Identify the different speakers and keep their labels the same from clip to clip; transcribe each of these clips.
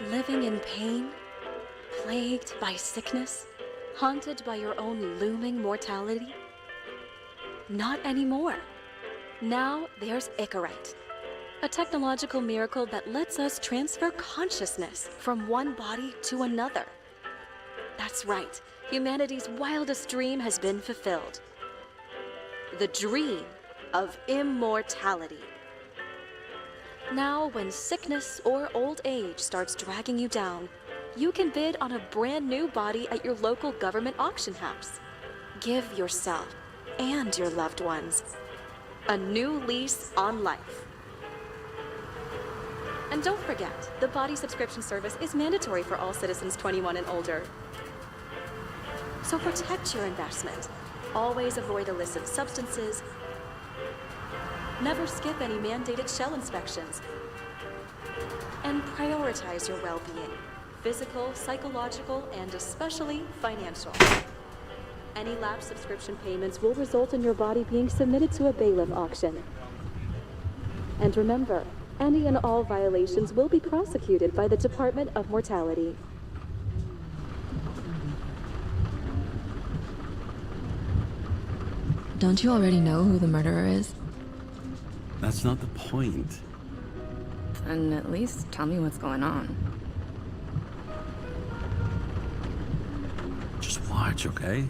Speaker 1: Living in pain, plagued by sickness, haunted by your own looming mortality? Not anymore. Now there's Icarite, a technological miracle that lets us transfer consciousness from one body to another. That's right, humanity's wildest dream has been fulfilled. The dream of immortality. Now, when sickness or old age starts dragging you down, you can bid on a brand new body at your local government auction house. Give yourself and your loved ones a new lease on life. And don't forget, the body subscription service is mandatory for all citizens 21 and older. So protect your investment. Always avoid illicit substances. Never skip any mandated shell inspections. And prioritize your well-being, physical, psychological, and especially financial. Any lapsed subscription payments will result in your body being submitted to a bailiff auction. And remember, any and all violations will be prosecuted by the Department of Mortality.
Speaker 2: Don't you already know who the murderer is?
Speaker 3: That's not the point.
Speaker 2: And at least tell me what's going on.
Speaker 3: Just watch, okay?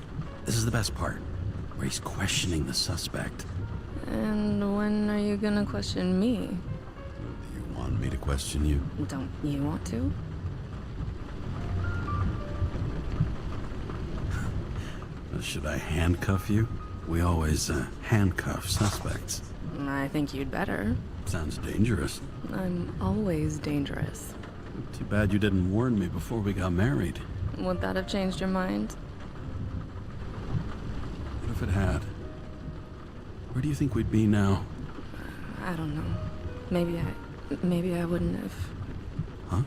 Speaker 3: This is the best part, where he's questioning the suspect.
Speaker 2: And when are you gonna question me?
Speaker 3: You want me to question you?
Speaker 2: Don't you want to?
Speaker 3: Should I handcuff you? We always handcuff suspects.
Speaker 2: I think you'd better.
Speaker 3: Sounds dangerous.
Speaker 2: I'm always dangerous.
Speaker 3: Too bad you didn't warn me before we got married.
Speaker 2: Would that have changed your mind?
Speaker 3: What if it had? Where do you think we'd be now?
Speaker 2: I don't know. Maybe I wouldn't have.
Speaker 3: Huh?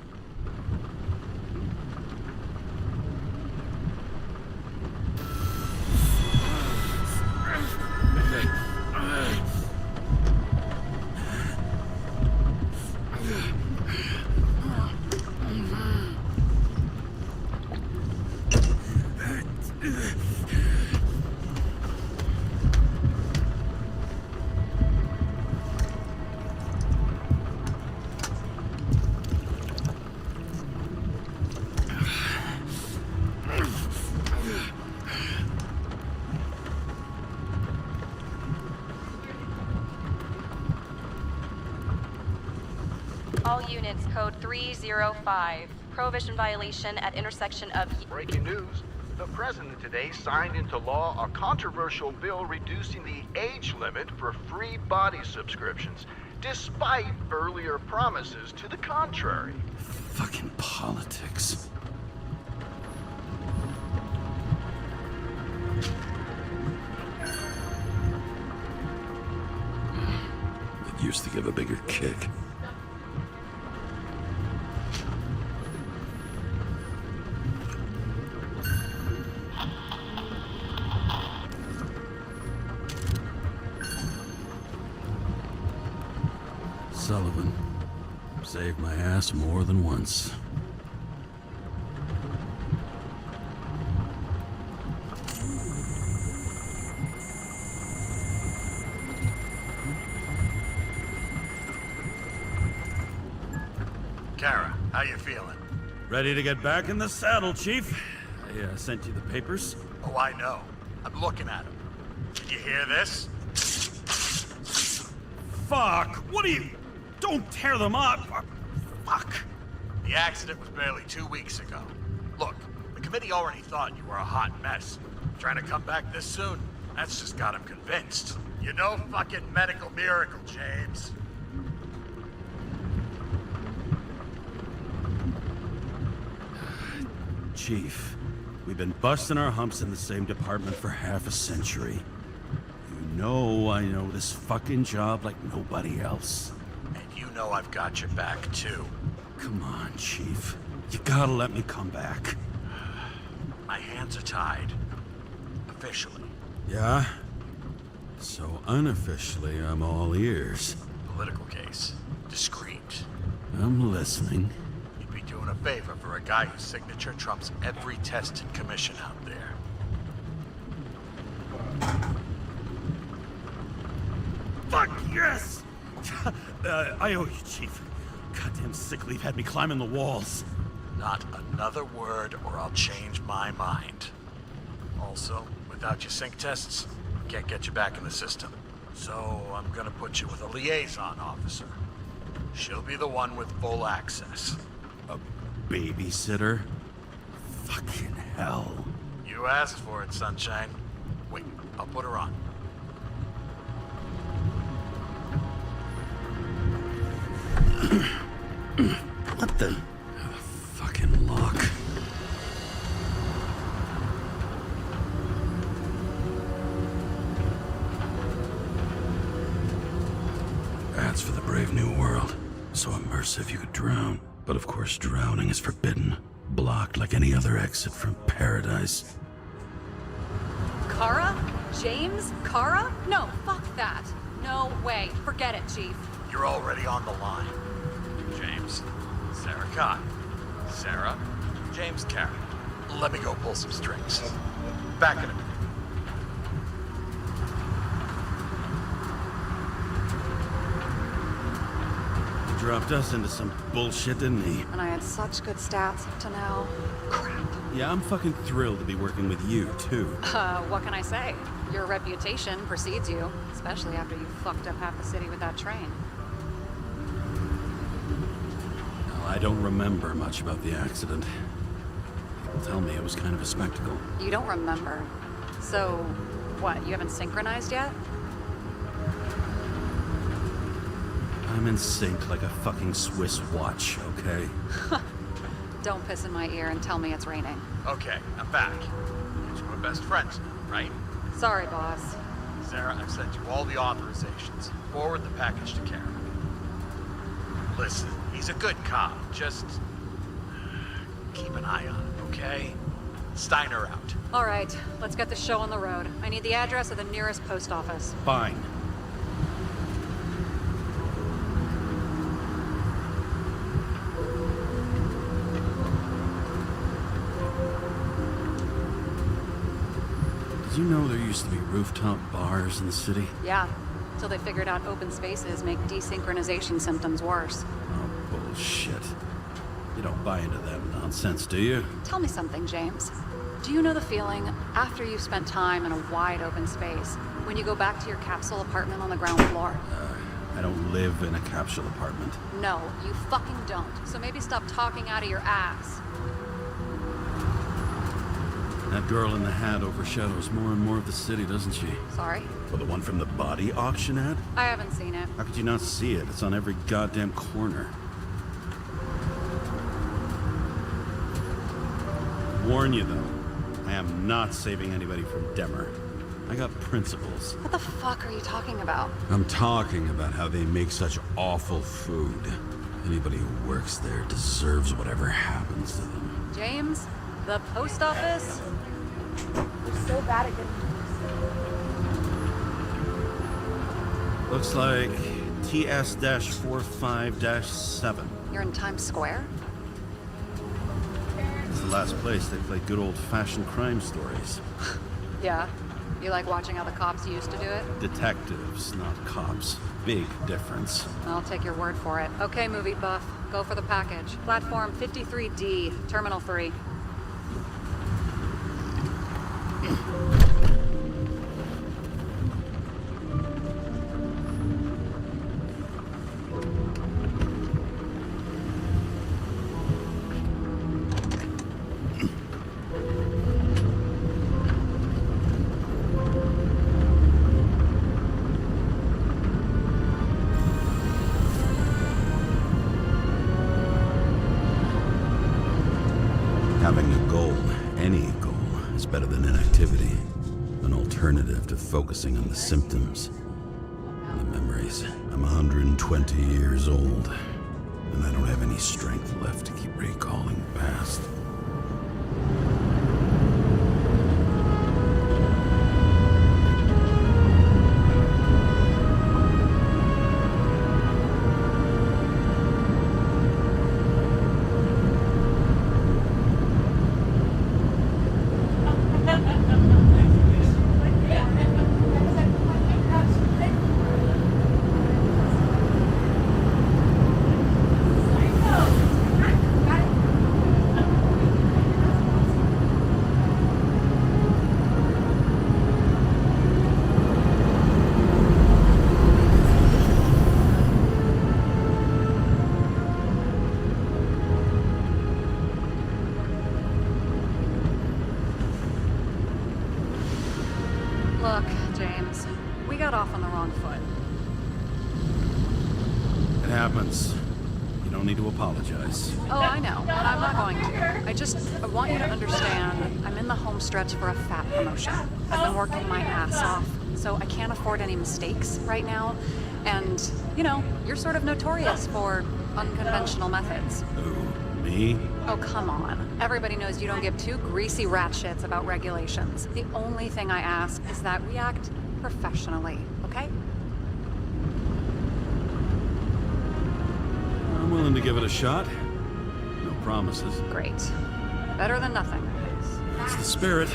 Speaker 1: All units, code 305. Prohibition violation at intersection of...
Speaker 4: Breaking news. The president today signed into law a controversial bill reducing the age limit for free body subscriptions, despite earlier promises to the contrary.
Speaker 3: Fucking politics. It used to give a bigger kick. Sullivan saved my ass more than once.
Speaker 5: Kara, how you feeling?
Speaker 3: Ready to get back in the saddle, Chief. I sent you the papers.
Speaker 5: Oh, I know. I'm looking at them. Did you hear this?
Speaker 3: Fuck! What are you... Don't tear them up! Fuck!
Speaker 5: The accident was barely 2 weeks ago. Look, the committee already thought you were a hot mess. Trying to come back this soon, that's just got them convinced. You're no fucking medical miracle, James.
Speaker 3: Chief, we've been busting our humps in the same department for half a century. You know I know this fucking job like nobody else.
Speaker 5: And you know I've got your back, too.
Speaker 3: Come on, Chief. You gotta let me come back.
Speaker 5: My hands are tied. Officially.
Speaker 3: Yeah? So unofficially, I'm all ears.
Speaker 5: political case. Discreet.
Speaker 3: I'm listening.
Speaker 5: You'd be doing a favor for a guy whose signature trumps every test and commission out there.
Speaker 3: Fuck yes! I owe you, Chief. Goddamn sick leave had me climbing the walls.
Speaker 5: Not another word or I'll change my mind. Also, without your sync tests, can't get you back in the system. So I'm gonna put you with a liaison officer. She'll be the one with full access.
Speaker 3: A babysitter? Fucking hell.
Speaker 5: You asked for it, Sunshine. Wait, I'll put her on.
Speaker 3: What the? Fucking lock. That's for the brave new world. So immersive you could drown. But of course drowning is forbidden. Blocked like any other exit from paradise.
Speaker 6: Kara? James? Kara? No, fuck that. No way. Forget it, Chief.
Speaker 5: You're already on the line. James, Sarah Kai. Sarah, James Carey. Let me go pull some strings. Back in a minute.
Speaker 3: He dropped us into some bullshit, didn't he?
Speaker 6: And I had such good stats up to now. Crap.
Speaker 3: Yeah, I'm fucking thrilled to be working with you, too.
Speaker 6: What can I say? Your reputation precedes you, especially after you fucked up half the city with that train.
Speaker 3: Well, I don't remember much about the accident. People tell me it was kind of a spectacle.
Speaker 6: You don't remember. So, what, you haven't synchronized yet?
Speaker 3: I'm in sync like a fucking Swiss watch, okay?
Speaker 6: Don't piss in my ear and tell me it's raining.
Speaker 5: Okay, I'm back. You two are best friends now, right?
Speaker 6: Sorry, boss.
Speaker 5: Sarah, I've sent you all the authorizations. Forward the package to Karen. Listen, he's a good cop. Just keep an eye on him, okay? Steiner out.
Speaker 6: All right, let's get the show on the road. I need the address of the nearest post office.
Speaker 3: Fine. Did you know there used to be rooftop bars in the city?
Speaker 6: Yeah, till they figured out open spaces make desynchronization symptoms worse.
Speaker 3: Oh, bullshit. You don't buy into that nonsense, do you?
Speaker 6: Tell me something, James. Do you know the feeling after you've spent time in a wide open space, when you go back to your capsule apartment on the ground floor?
Speaker 3: I don't live in a capsule apartment.
Speaker 6: No, you fucking don't. So maybe stop talking out of your ass.
Speaker 3: That girl in the hat overshadows more and more of the city, doesn't she?
Speaker 6: Sorry?
Speaker 3: Well, the one from the body auction ad?
Speaker 6: I haven't seen it.
Speaker 3: How could you not see it? It's on every goddamn corner. Warn you, though. I am not saving anybody from Demer. I got principles.
Speaker 6: What the fuck are you talking about?
Speaker 3: I'm talking about how they make such awful food. Anybody who works there deserves whatever happens to them.
Speaker 6: James? The post office?
Speaker 1: We're so bad at getting
Speaker 3: Looks like TS-45-7.
Speaker 6: You're in Times Square?
Speaker 3: It's the last place they play good old-fashioned crime stories.
Speaker 6: Yeah. You like watching how the cops used to do it?
Speaker 3: Detectives, not cops. Big difference.
Speaker 6: I'll take your word for it. Okay, movie buff. Go for the package. Platform 53D, Terminal 3.
Speaker 3: Having a goal, any goal, is better than inactivity. An alternative to focusing on the symptoms and the memories. I'm 120 years old, and I don't have any strength left to keep recalling the past.
Speaker 6: Look, James, we got off on the wrong foot.
Speaker 3: It happens. You don't need to apologize.
Speaker 6: Oh, I know, but I'm not going to. I want you to understand, I'm in the home stretch for a fat promotion. I've been working my ass off, so I can't afford any mistakes right now. And, you know, you're sort of notorious for unconventional methods.
Speaker 3: Who? Me?
Speaker 6: Oh, come on. Everybody knows you don't give two greasy rat shits about regulations. The only thing I ask is that we act professionally, okay?
Speaker 3: I'm willing to give it a shot. No promises.
Speaker 6: Great. Better than nothing.
Speaker 3: It's the spirit.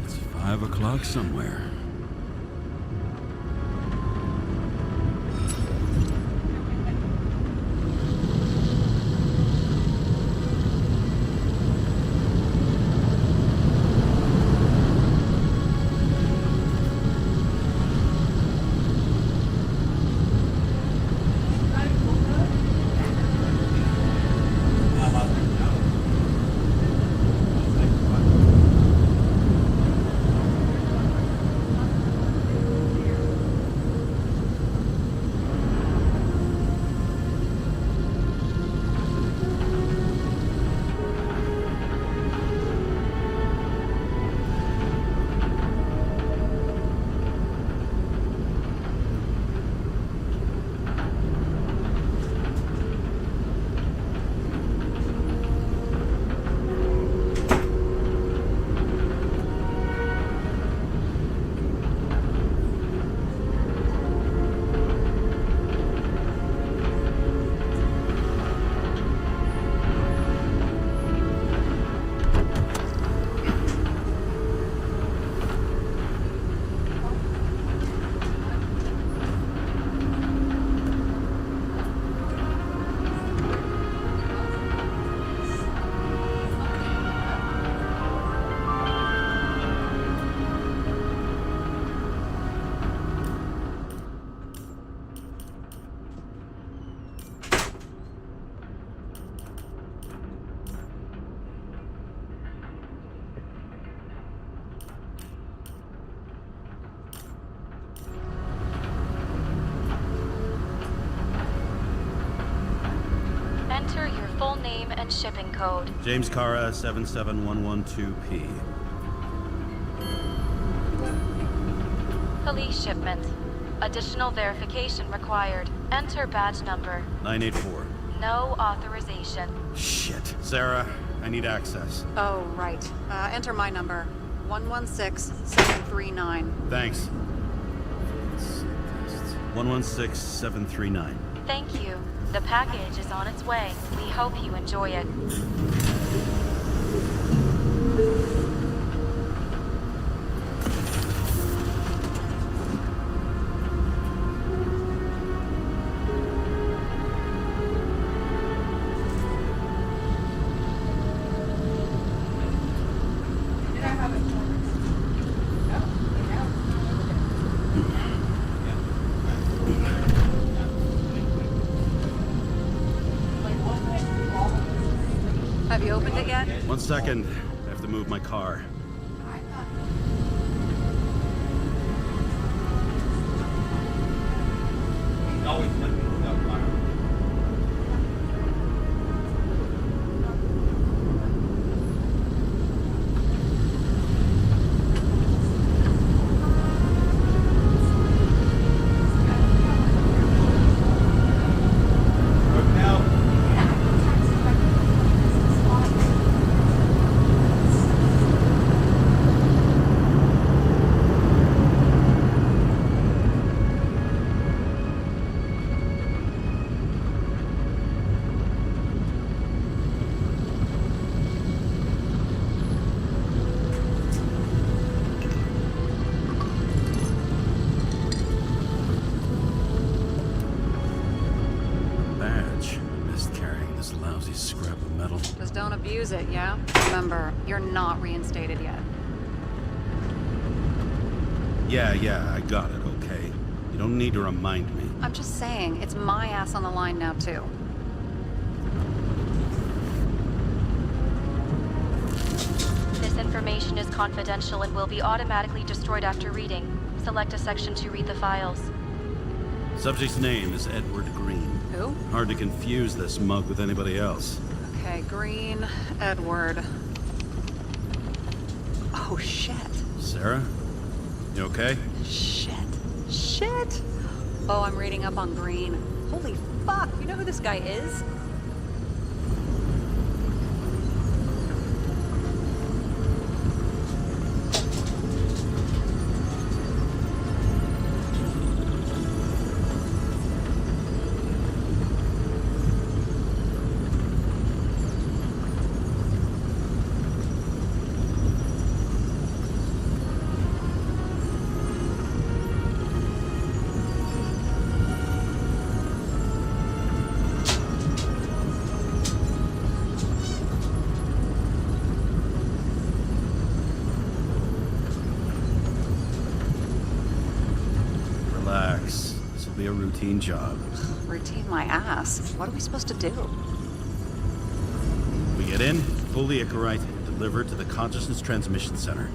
Speaker 3: It's 5 o'clock somewhere.
Speaker 1: Enter your full name and shipping code.
Speaker 3: James Cara, 77112P.
Speaker 1: Police shipment. Additional verification required. Enter badge number.
Speaker 3: 984.
Speaker 1: No authorization.
Speaker 3: Shit. Sarah, I need access.
Speaker 6: Oh, right. Enter my number. 116739.
Speaker 3: Thanks. 116739.
Speaker 1: Thank you. The package is on its way. We hope you enjoy it.
Speaker 6: Have you opened it yet?
Speaker 3: 1 second. I have to move my car. scrap of metal.
Speaker 6: Just don't abuse it, yeah? Remember, you're not reinstated yet.
Speaker 3: Yeah, I got it, okay? You don't need to remind me.
Speaker 6: I'm just saying, it's my ass on the line now, too.
Speaker 1: This information is confidential and will be automatically destroyed after reading. Select a section to read the files.
Speaker 3: Subject's name is Edward Green.
Speaker 6: Who?
Speaker 3: Hard to confuse this mug with anybody else.
Speaker 6: Okay, Green, Edward. Oh, shit.
Speaker 3: Sarah? You okay?
Speaker 6: Shit. Oh, I'm reading up on Green. Holy fuck, you know who this guy is?
Speaker 3: Relax. This will be a routine job.
Speaker 6: Routine my ass. What are we supposed to do?
Speaker 3: We get in, pull the Icarite, deliver to the Consciousness Transmission Center.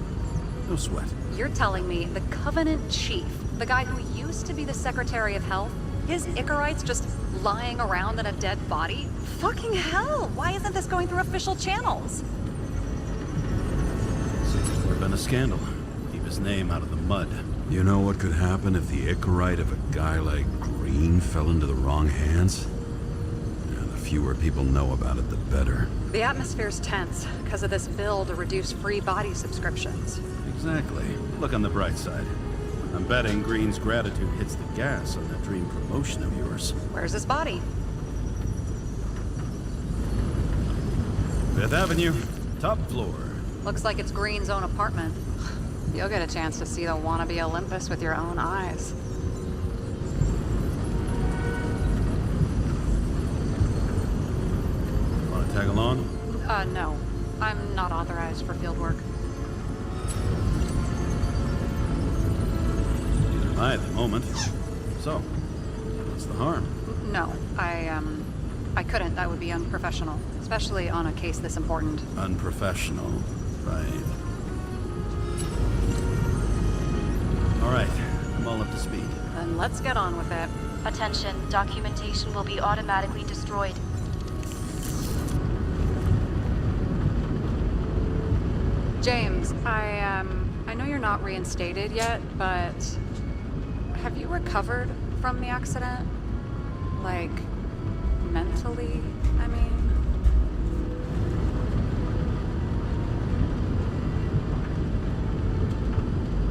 Speaker 3: No sweat.
Speaker 6: You're telling me the Covenant Chief, the guy who used to be the Secretary of Health, his Icarite's just lying around in a dead body? Fucking hell! Why isn't this going through official channels?
Speaker 3: Would have been a scandal. Keep his name out of the mud. You know what could happen if the Icarite of a guy like Green fell into the wrong hands? Yeah, the fewer people know about it, the better.
Speaker 6: The atmosphere's tense because of this bill to reduce free body subscriptions.
Speaker 3: Exactly. Look on the bright side. I'm betting Green's gratitude hits the gas on that dream promotion of yours.
Speaker 6: Where's his body?
Speaker 3: Fifth Avenue, top floor.
Speaker 6: Looks like it's Green's own apartment. You'll get a chance to see the wannabe Olympus with your own eyes.
Speaker 3: Want to tag along?
Speaker 6: No. I'm not authorized for field work.
Speaker 3: Neither am I at the moment. So, what's the harm?
Speaker 6: No, I couldn't. That would be unprofessional, especially on a case this important.
Speaker 3: Unprofessional, right. All right, I'm all up to speed.
Speaker 6: Then let's get on with it.
Speaker 1: Attention, documentation will be automatically destroyed.
Speaker 6: James, I know you're not reinstated yet, but have you recovered from the accident? Like, mentally, I mean?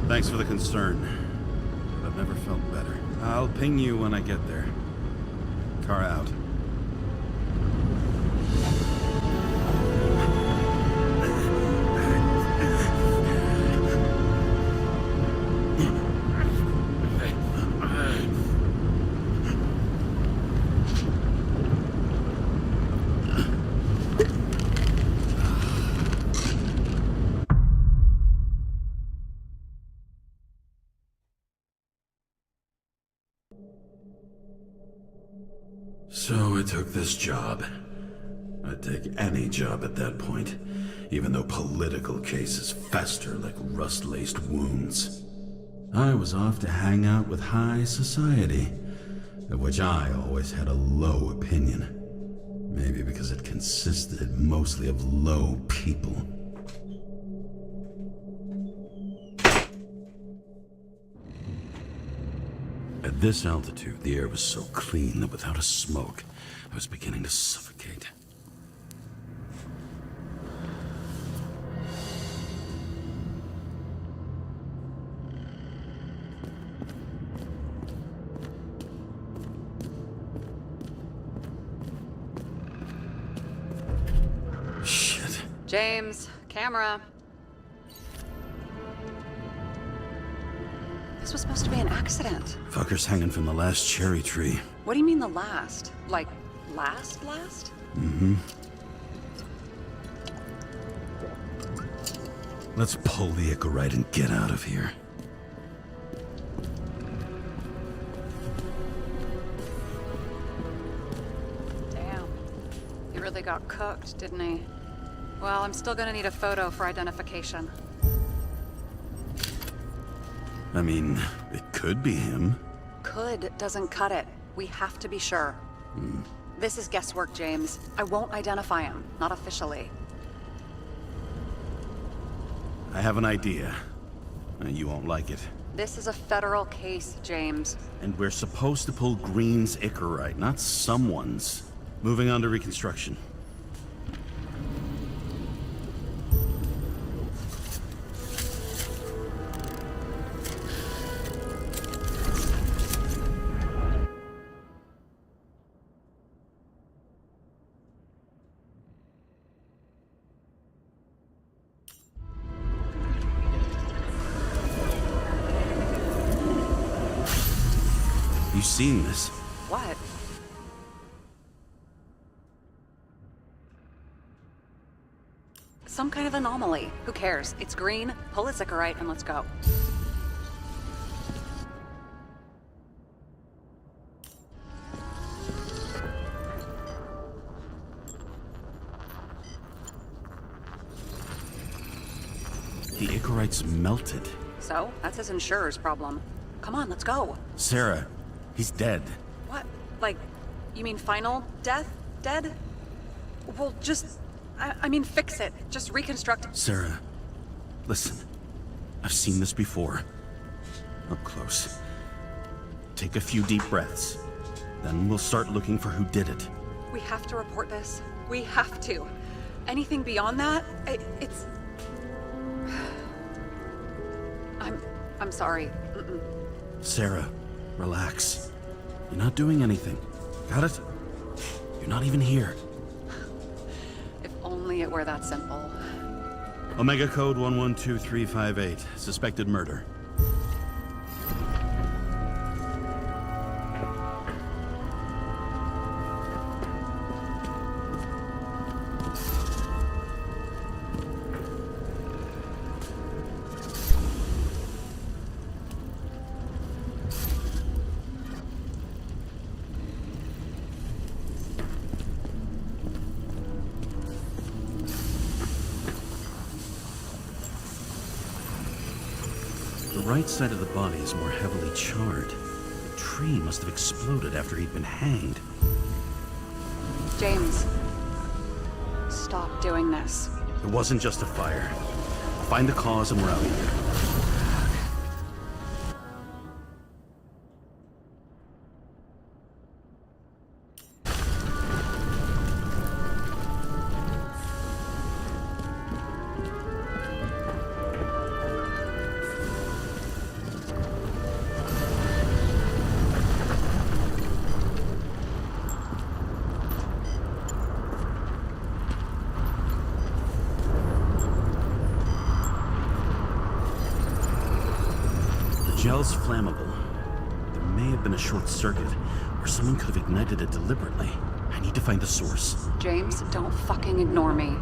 Speaker 3: Thanks for the concern. But I've never felt better. I'll ping you when I get there. Car out. So I took this job. I'd take any job at that point, even though political cases fester like rust-laced wounds. I was off to hang out with high society, of which I always had a low opinion. Maybe because it consisted mostly of low people. At this altitude, the air was so clean that without a smoke, I was beginning to suffocate. Shit.
Speaker 6: James, camera. This was supposed to be an accident.
Speaker 3: Fucker's hanging from the last cherry tree.
Speaker 6: What do you mean the last? Like, last?
Speaker 3: Mm-hmm. Let's pull the Icarite and get out of here.
Speaker 6: Damn. He really got cooked, didn't he? Well, I'm still gonna need a photo for identification.
Speaker 3: I mean, it could be him.
Speaker 6: Could doesn't cut it. We have to be sure. This is guesswork, James. I won't identify him. Not officially.
Speaker 3: I have an idea. You won't like it.
Speaker 6: This is a federal case, James.
Speaker 3: And we're supposed to pull Green's Icarite, not someone's. Moving on to reconstruction. You seen this?
Speaker 6: What? Some kind of anomaly. Who cares? It's green, pull its Icarite, and let's go.
Speaker 3: The Icarite's melted.
Speaker 6: So, that's his insurer's problem. Come on, let's go.
Speaker 3: Sarah, he's dead.
Speaker 6: What? Like, you mean final death? Dead? Well, just... I mean, fix it. Just reconstruct...
Speaker 3: Sarah, listen. I've seen this before. Up close. Take a few deep breaths. Then we'll start looking for who did it.
Speaker 6: We have to report this. We have to. Anything beyond that, it's... I'm sorry.
Speaker 3: Sarah, relax. You're not doing anything. Got it? You're not even here.
Speaker 6: If only it were that simple.
Speaker 3: Omega code 112358. Suspected murder. The right side of the body is more heavily charred. The tree must have exploded after he'd been hanged.
Speaker 6: James, stop doing this.
Speaker 3: It wasn't just a fire. Find the cause and we're out of here. Gel's flammable. There may have been a short circuit, or someone could have ignited it deliberately. I need to find the source.
Speaker 6: James, don't fucking ignore me.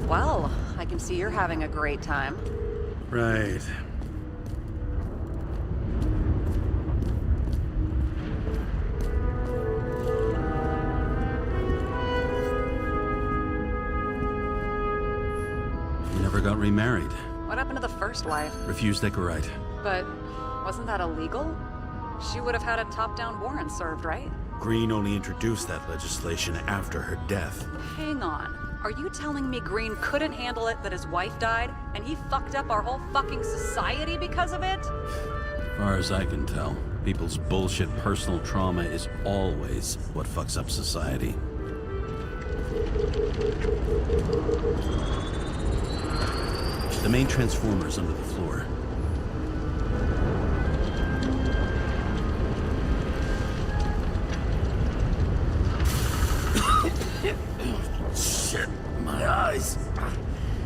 Speaker 6: Well, I can see you're having a great time.
Speaker 3: Right. You never got remarried.
Speaker 6: What happened to the first wife?
Speaker 3: Refused Icarite.
Speaker 6: But wasn't that illegal? she would have had a top-down warrant served, right?
Speaker 3: Green only introduced that legislation after her death.
Speaker 6: Hang on. Are you telling me Green couldn't handle it that his wife died, and he fucked up our whole fucking society because of it?
Speaker 3: As far as I can tell, people's bullshit personal trauma is always what fucks up society. The main transformer's under the floor. Shit, my eyes.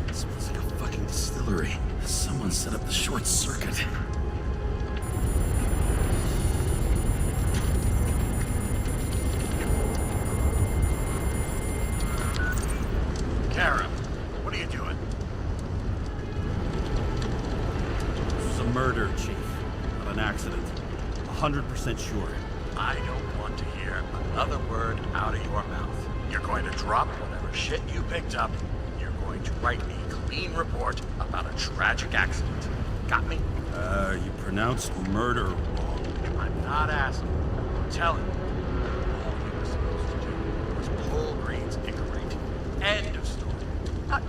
Speaker 3: It smells like a fucking distillery. Someone set up the short circuit.
Speaker 5: Kara, what are you doing?
Speaker 3: This was a murder, Chief. Not an accident. 100% sure.
Speaker 5: I don't want to hear another word out of your mouth. You're going to drop whatever shit you picked up. You're going to write a clean report about a tragic accident. Got me?
Speaker 3: You pronounced murder wrong.
Speaker 5: I'm not asking. I'm telling you. All you were supposed to do was pull Green's Icarate. End of story.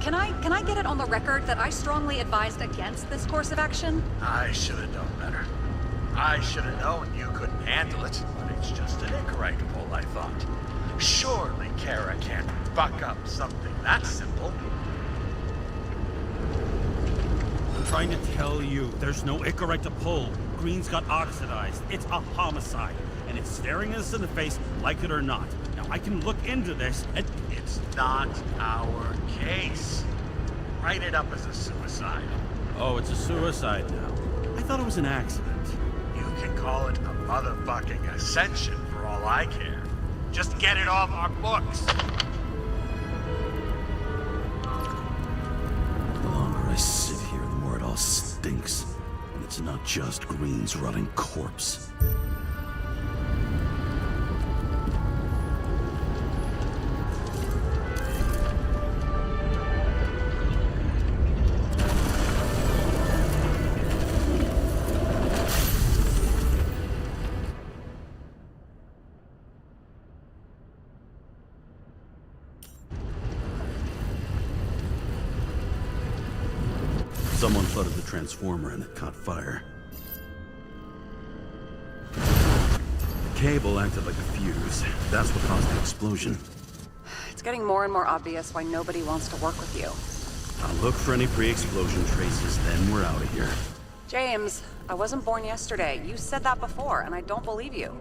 Speaker 6: Can I get it on the record that I strongly advised against this course of action?
Speaker 5: I should have known better. I should have known you couldn't handle it, but it's just an Icarate pull, I thought. Surely Kara can't fuck up something that simple.
Speaker 3: I'm trying to tell you, there's no Icarite to pull. Green's got oxidized. It's a homicide. And it's staring us in the face, like it or not. Now, I can look into this, and
Speaker 5: It's not our case. Write it up as a suicide.
Speaker 3: oh, it's a suicide now. I thought it was an accident.
Speaker 5: You can call it a motherfucking ascension for all I care. Just get it off our books.
Speaker 3: The longer I sit here, the more it all stinks. And it's not just Green's rotting corpse. Someone flooded the transformer and it caught fire. The cable acted like a fuse. That's what caused the explosion.
Speaker 6: It's getting more and more obvious why nobody wants to work with you.
Speaker 3: I'll look for any pre-explosion traces, then we're out of here.
Speaker 6: James, I wasn't born yesterday. You said that before, and I don't believe you.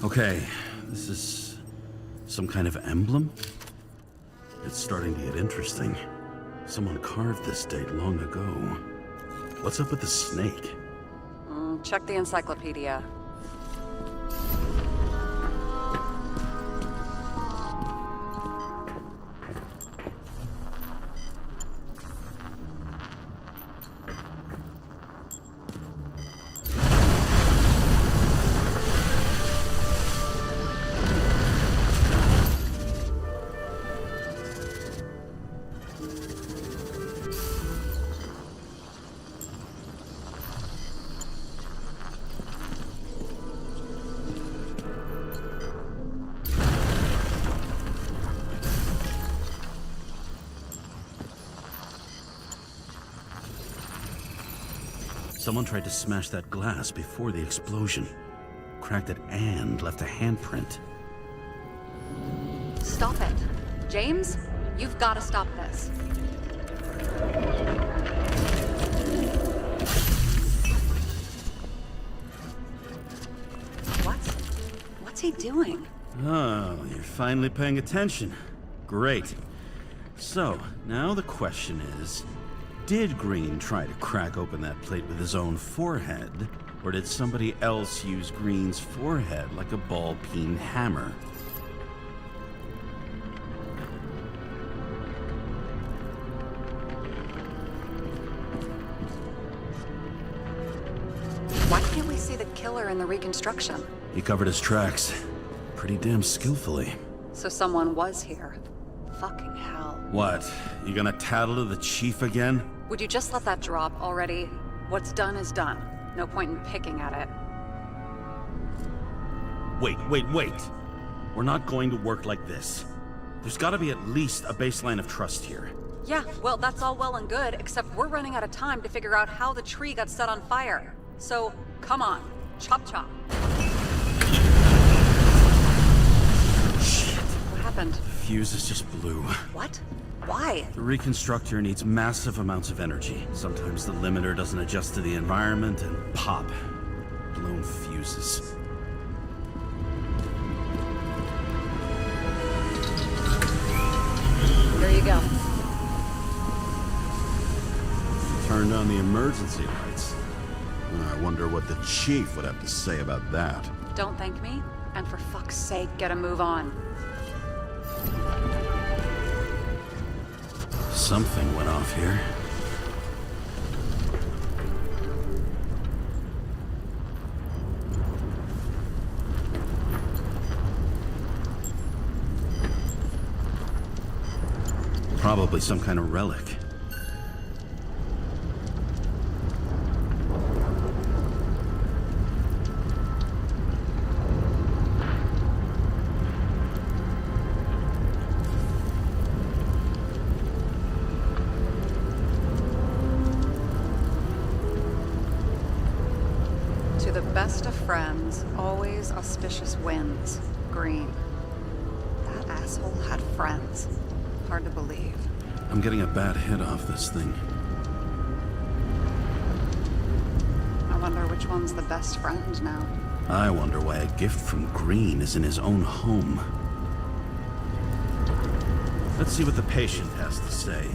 Speaker 3: Okay, this is some kind of emblem? It's starting to get interesting. Someone carved this date long ago. What's up with the snake?
Speaker 6: Check the encyclopedia.
Speaker 3: Someone tried to smash that glass before the explosion. Cracked it and left a handprint.
Speaker 6: Stop it. James, you've got to stop this. What's he doing?
Speaker 3: Oh, you're finally paying attention. Great. So, now the question is, did Green try to crack open that plate with his own forehead, or did somebody else use Green's forehead like a ball-peen hammer?
Speaker 6: Why can't we see the killer in the reconstruction?
Speaker 3: He covered his tracks pretty damn skillfully.
Speaker 6: So someone was here. Fucking hell.
Speaker 3: What? You gonna tattle to the chief again?
Speaker 6: Would you just let that drop already? What's done is done. No point in picking at it.
Speaker 3: Wait. We're not going to work like this. There's gotta be at least a baseline of trust here.
Speaker 6: Yeah, well, that's all well and good, except we're running out of time to figure out how the tree got set on fire. So, come on. Chop chop.
Speaker 3: Shit.
Speaker 6: What happened?
Speaker 3: Fuses just blew.
Speaker 6: What? Why?
Speaker 3: The reconstructor needs massive amounts of energy. Sometimes the limiter doesn't adjust to the environment and pop. Blown fuses.
Speaker 6: Here you go.
Speaker 3: Turned on the emergency lights. I wonder what the chief would have to say about that.
Speaker 6: Don't thank me, and for fuck's sake, get a move on.
Speaker 3: Something went off here. Probably some kind of relic.
Speaker 6: To the best of friends, always auspicious winds. Green. That asshole had friends. Hard to believe.
Speaker 3: I'm getting a bad hit off this thing.
Speaker 6: I wonder which one's the best friend now.
Speaker 3: I wonder why a gift from Green is in his own home. Let's see what the patient has to say.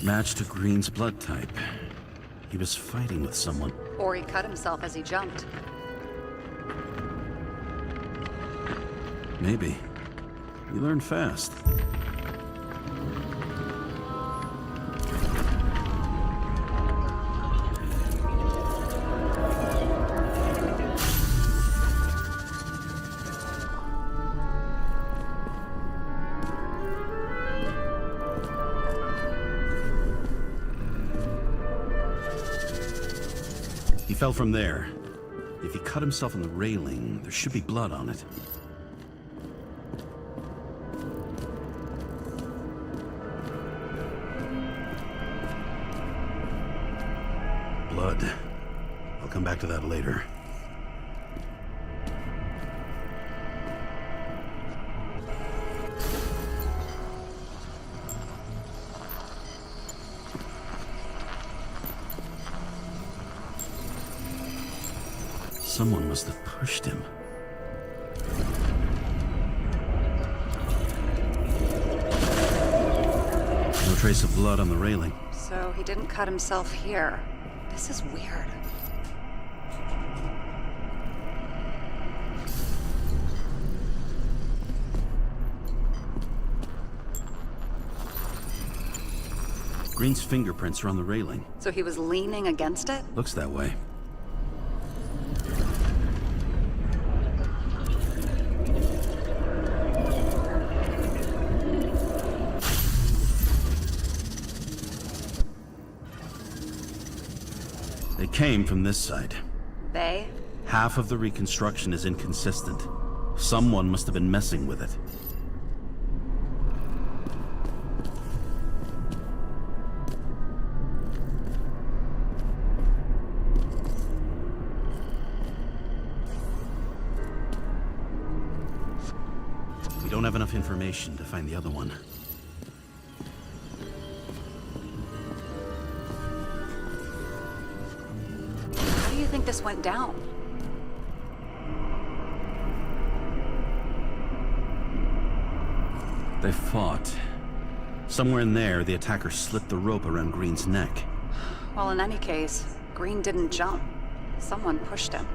Speaker 3: Match to Green's blood type. He was fighting with someone.
Speaker 6: Or he cut himself as he jumped.
Speaker 3: Maybe. You learn fast. He fell from there. If he cut himself on the railing, there should be blood on it. Blood. I'll come back to that later. Someone must have pushed him. No trace of blood on the railing.
Speaker 6: So he didn't cut himself here. This is weird.
Speaker 3: Green's fingerprints are on the railing.
Speaker 6: So he was leaning against it?
Speaker 3: Looks that way. They came from this side.
Speaker 6: They?
Speaker 3: Half of the reconstruction is inconsistent. Someone must have been messing with it. have enough information to find the other one.
Speaker 6: How do you think this went down?
Speaker 3: They fought. Somewhere in there, the attacker slipped the rope around Green's neck.
Speaker 6: Well, in any case, Green didn't jump. Someone pushed him.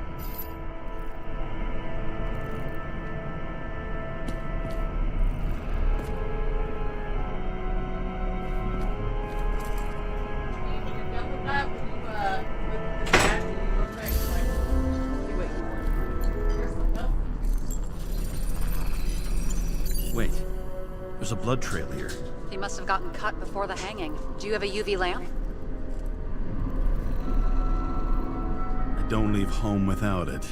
Speaker 3: Wait, there's a blood trail here.
Speaker 6: He must have gotten cut before the hanging. Do you have a UV lamp?
Speaker 3: I don't leave home without it.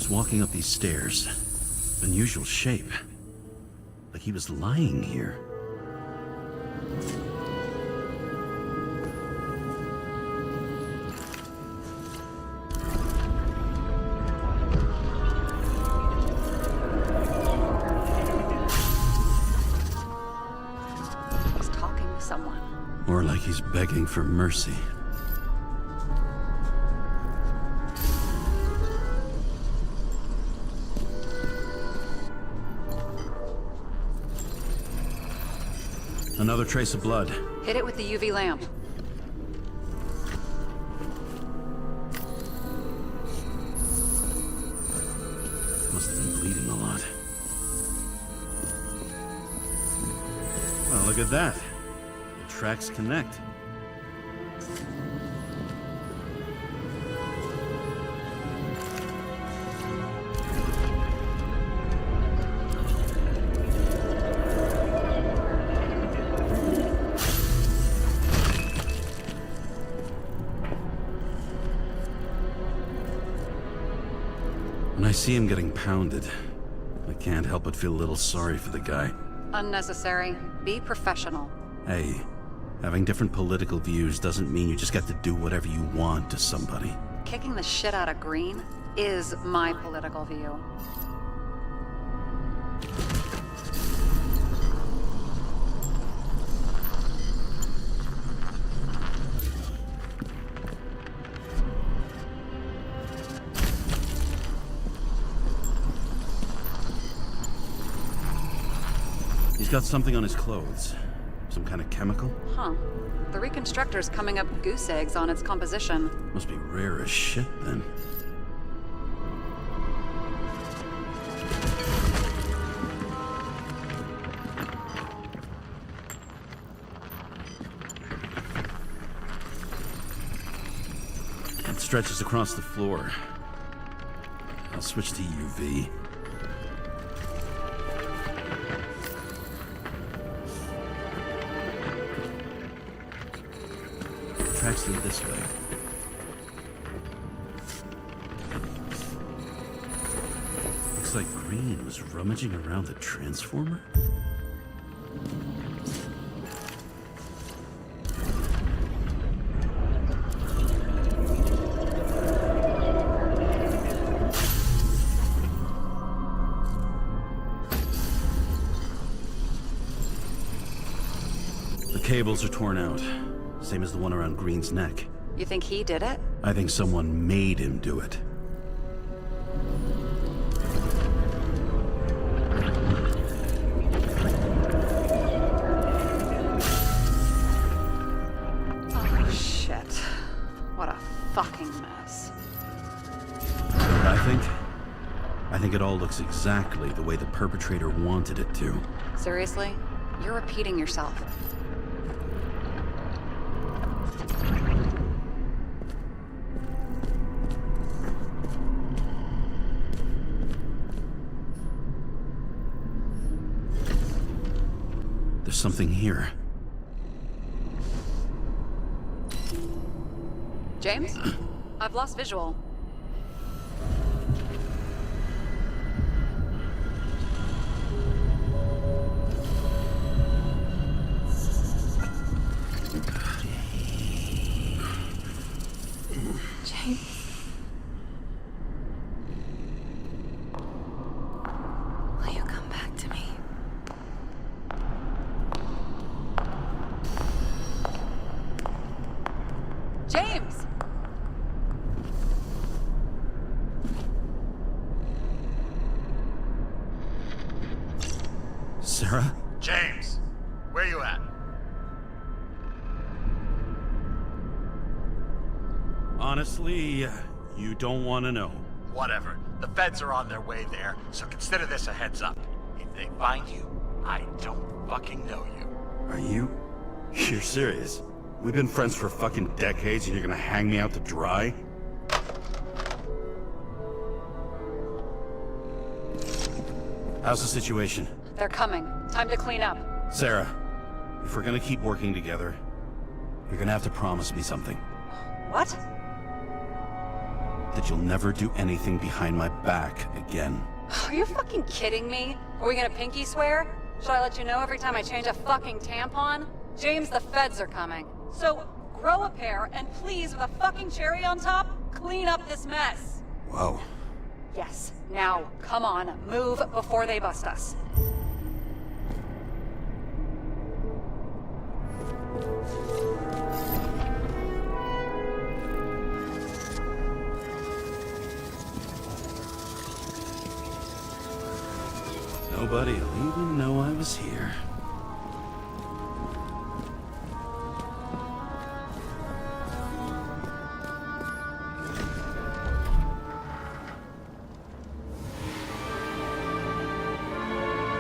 Speaker 3: Walking up these stairs. Unusual shape. Like he was lying here.
Speaker 6: He's talking to someone.
Speaker 3: Or like he's begging for mercy. Another trace of blood.
Speaker 6: Hit it with the UV lamp.
Speaker 3: Must have been bleeding a lot. Well, look at that. The tracks connect. When I see him getting pounded, I can't help but feel a little sorry for the guy.
Speaker 6: Unnecessary. Be professional.
Speaker 3: Hey, having different political views doesn't mean you just get to do whatever you want to somebody.
Speaker 6: Kicking the shit out of Green is my political view.
Speaker 3: He's got something on his clothes. Some kind of chemical?
Speaker 6: Huh. The reconstructor's coming up goose eggs on its composition.
Speaker 3: Must be rare as shit, then. It stretches across the floor. I'll switch to UV. Tracks lead this way. Looks like Green was rummaging around the transformer. The cables are torn out. Same as the one around Green's neck.
Speaker 6: You think he did it?
Speaker 3: I think someone made him do it.
Speaker 6: Oh, shit. What a fucking mess.
Speaker 3: I think it all looks exactly the way the perpetrator wanted it to.
Speaker 6: Seriously? You're repeating yourself.
Speaker 3: There's something here.
Speaker 6: James? I've lost visual.
Speaker 2: James. Will you come back to me?
Speaker 6: James!
Speaker 3: Sarah?
Speaker 5: James, where you at?
Speaker 3: Honestly, you don't want to know.
Speaker 5: Whatever. The feds are on their way there, so consider this a heads up. If they find you, I don't fucking know you.
Speaker 3: Are you? You're serious? We've been friends for fucking decades and you're gonna hang me out to dry? How's the situation?
Speaker 6: They're coming. Time to clean up.
Speaker 3: Sarah, if we're gonna keep working together, you're gonna have to promise me something.
Speaker 6: What?
Speaker 3: That you'll never do anything behind my back again.
Speaker 6: Are you fucking kidding me? Are we gonna pinky swear? Should I let you know every time I change a fucking tampon? James, the feds are coming. So, grow a pair, and please, with a fucking cherry on top, clean up this mess.
Speaker 3: Whoa.
Speaker 6: Yes. Now, come on, move before they bust us.
Speaker 3: Nobody'll even know I was here.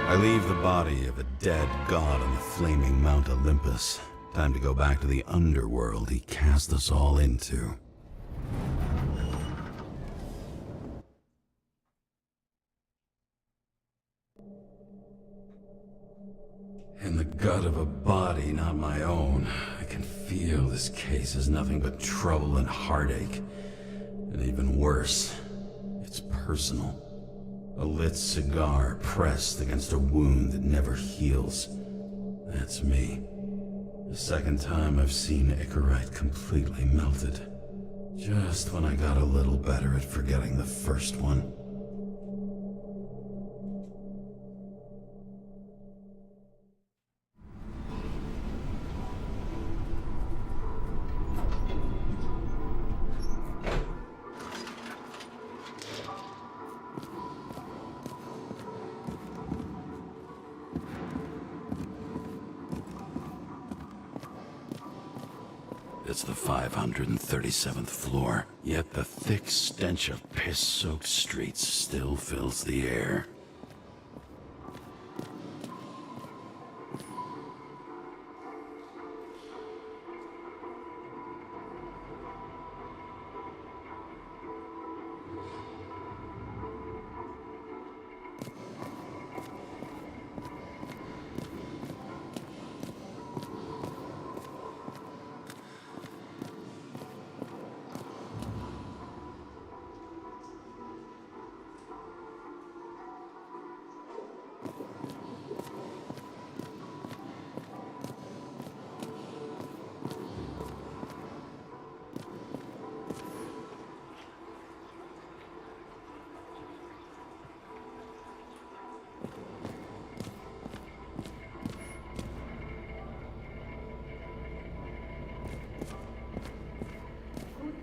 Speaker 3: I leave the body of a dead god on the flaming Mount Olympus. Time to go back to the underworld he cast us all into. In the gut of a body not my own, I can feel this case is nothing but trouble and heartache. And even worse, it's personal. A lit cigar pressed against a wound that never heals. That's me. The second time I've seen Icarite completely melted. Just when I got a little better at forgetting the first one. It's the 537th floor, yet the thick stench of piss-soaked streets still fills the air.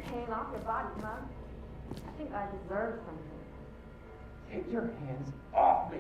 Speaker 7: Paying off your body, huh? I think I deserve something.
Speaker 8: Take your hands off me!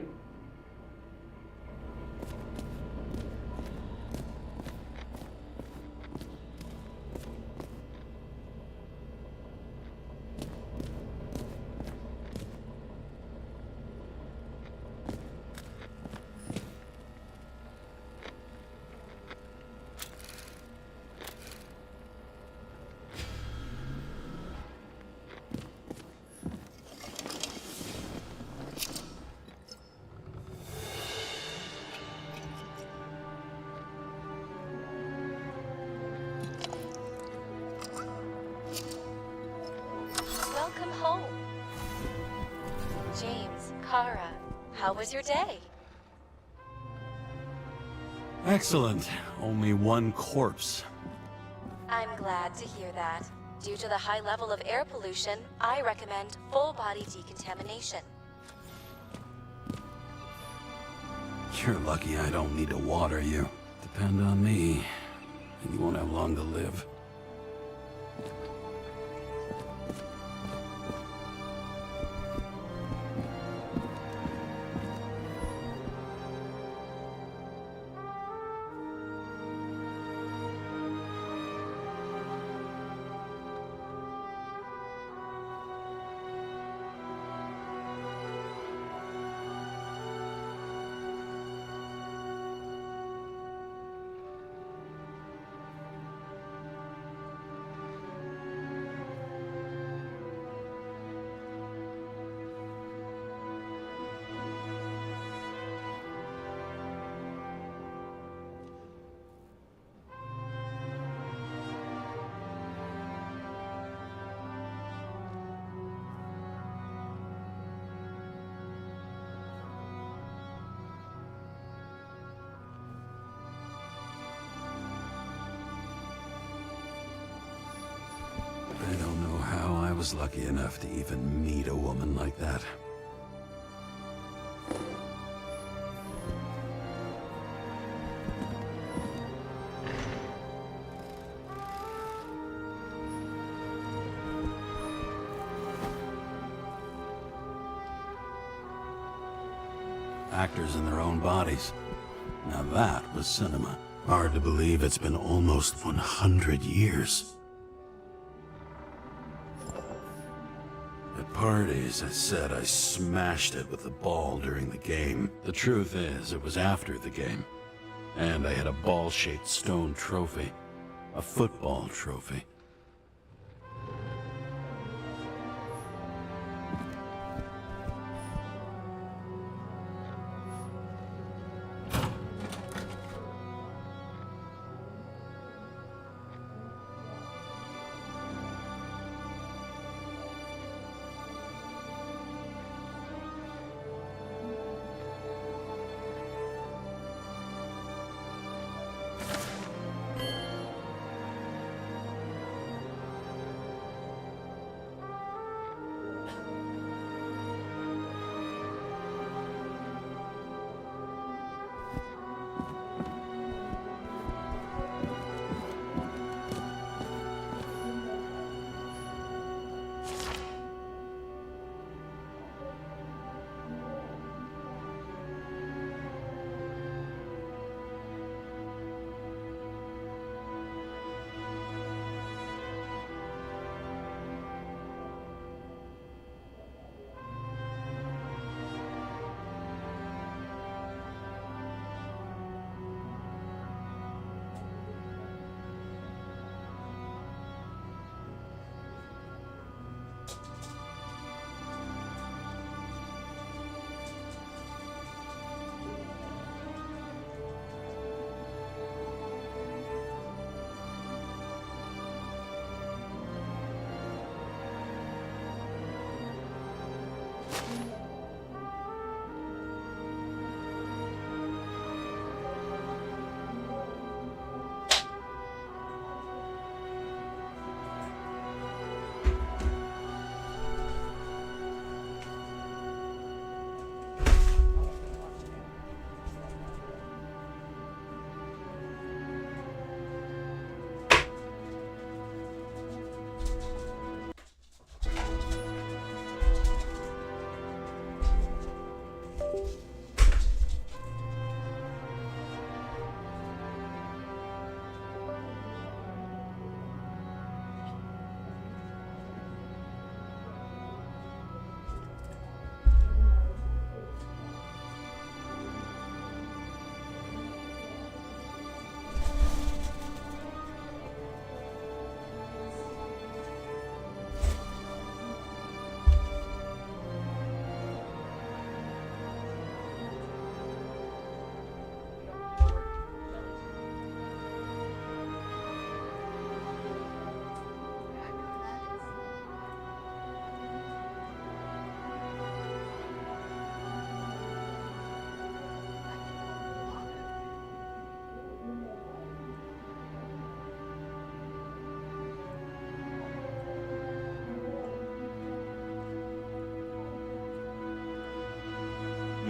Speaker 1: Kara, how was your day?
Speaker 3: Excellent. Only one corpse.
Speaker 1: I'm glad to hear that. Due to the high level of air pollution, I recommend full body decontamination.
Speaker 3: You're lucky I don't need to water you. Depend on me, and you won't have long to live. I don't know how I was lucky enough to even meet a woman like that. Actors in their own bodies. Now that was cinema. Hard to believe it's been almost 100 years. At parties, I said I smashed it with the ball during the game. The truth is, it was after the game. And I had a ball-shaped stone trophy. A football trophy.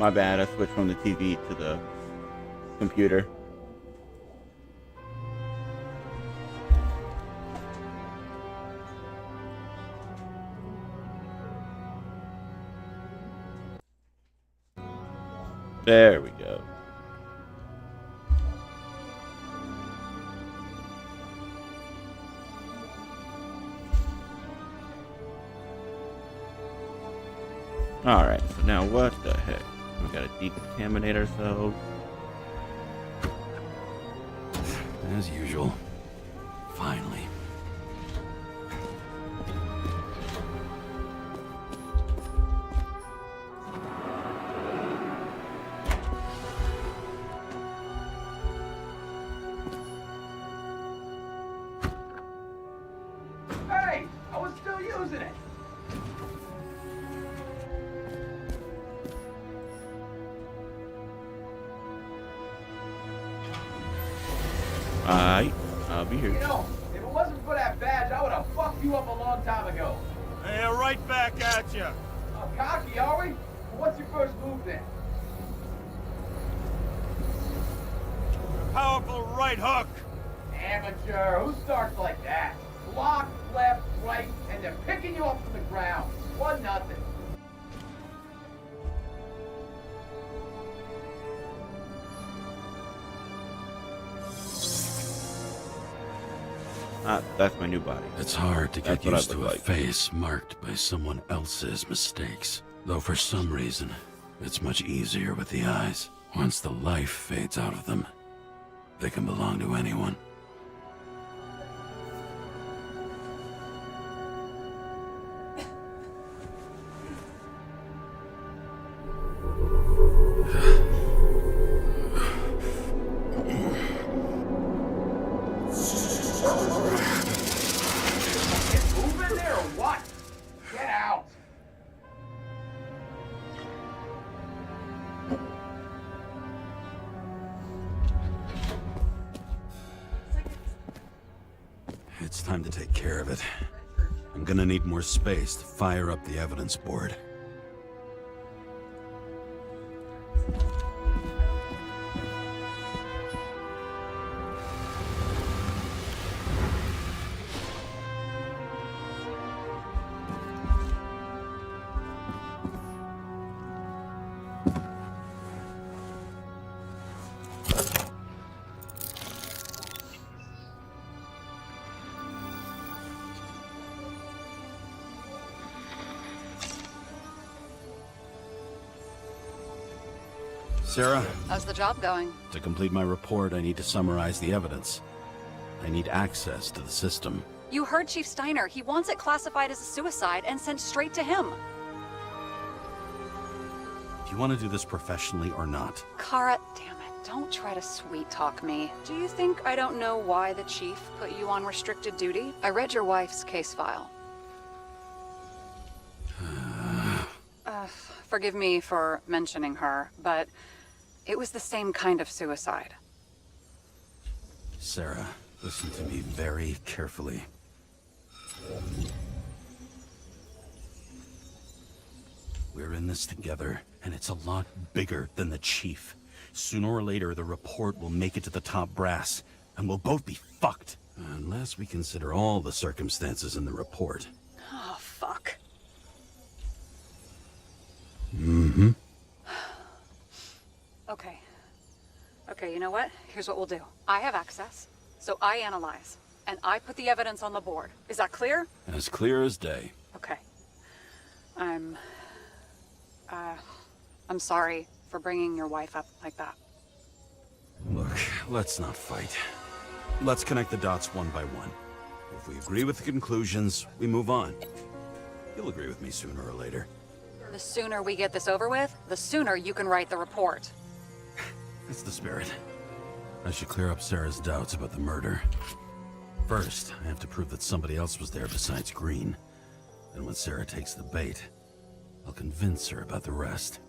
Speaker 9: My bad, I switched from the TV to the computer. There we go. Alright, so now what the heck? We gotta decontaminate ourselves.
Speaker 3: As usual. Finally.
Speaker 8: Hey, I was still using it.
Speaker 9: Alright, I'll be
Speaker 8: You
Speaker 9: here.
Speaker 8: know, if it wasn't for that badge, I would have fucked you up a long time ago.
Speaker 5: Hey, right back at you.
Speaker 8: Cocky, are we? Well, what's your first move then?
Speaker 5: Powerful right hook.
Speaker 8: Amateur, who starts like that? Block, left, right, and they're picking you up from the ground. 1-0.
Speaker 9: That's my new body.
Speaker 3: It's hard to get
Speaker 9: That's what I
Speaker 3: used to
Speaker 9: look
Speaker 3: a
Speaker 9: like.
Speaker 3: face marked by someone else's mistakes. Though for some reason, it's much easier with the eyes. Once the life fades out of them, they can belong to anyone.
Speaker 8: Move in there or what? Get out.
Speaker 3: It's time to take care of it. I'm gonna need more space to fire up the evidence board. Sarah,
Speaker 6: How's the job going?
Speaker 3: to complete my report, I need to summarize the evidence. I need access to the system.
Speaker 6: You heard Chief Steiner. He wants it classified as a suicide and sent straight to him.
Speaker 3: Do you want to do this professionally or not?
Speaker 6: Kara, damn it. Don't try to sweet talk me. Do you think I don't know why the chief put you on restricted duty? I read your wife's case file. Forgive me for mentioning her, but it was the same kind of suicide.
Speaker 3: Sarah, listen to me very carefully. We're in this together, and it's a lot bigger than the chief. Sooner or later, the report will make it to the top brass, and we'll both be fucked. Unless we consider all the circumstances in the report.
Speaker 6: Oh, fuck.
Speaker 3: Mm-hmm.
Speaker 6: Okay. Okay, you know what? Here's what we'll do. I have access, so I analyze, and I put the evidence on the board. Is that clear?
Speaker 3: As clear as day.
Speaker 6: Okay. I'm sorry for bringing your wife up like that.
Speaker 3: Look, let's not fight. Let's connect the dots one by one. If we agree with the conclusions, we move on. You'll agree with me sooner or later.
Speaker 6: The sooner we get this over with, the sooner you can write the report.
Speaker 3: That's the spirit. I should clear up Sarah's doubts about the murder. First, I have to prove that somebody else was there besides Green. And when Sarah takes the bait, I'll convince her about the rest.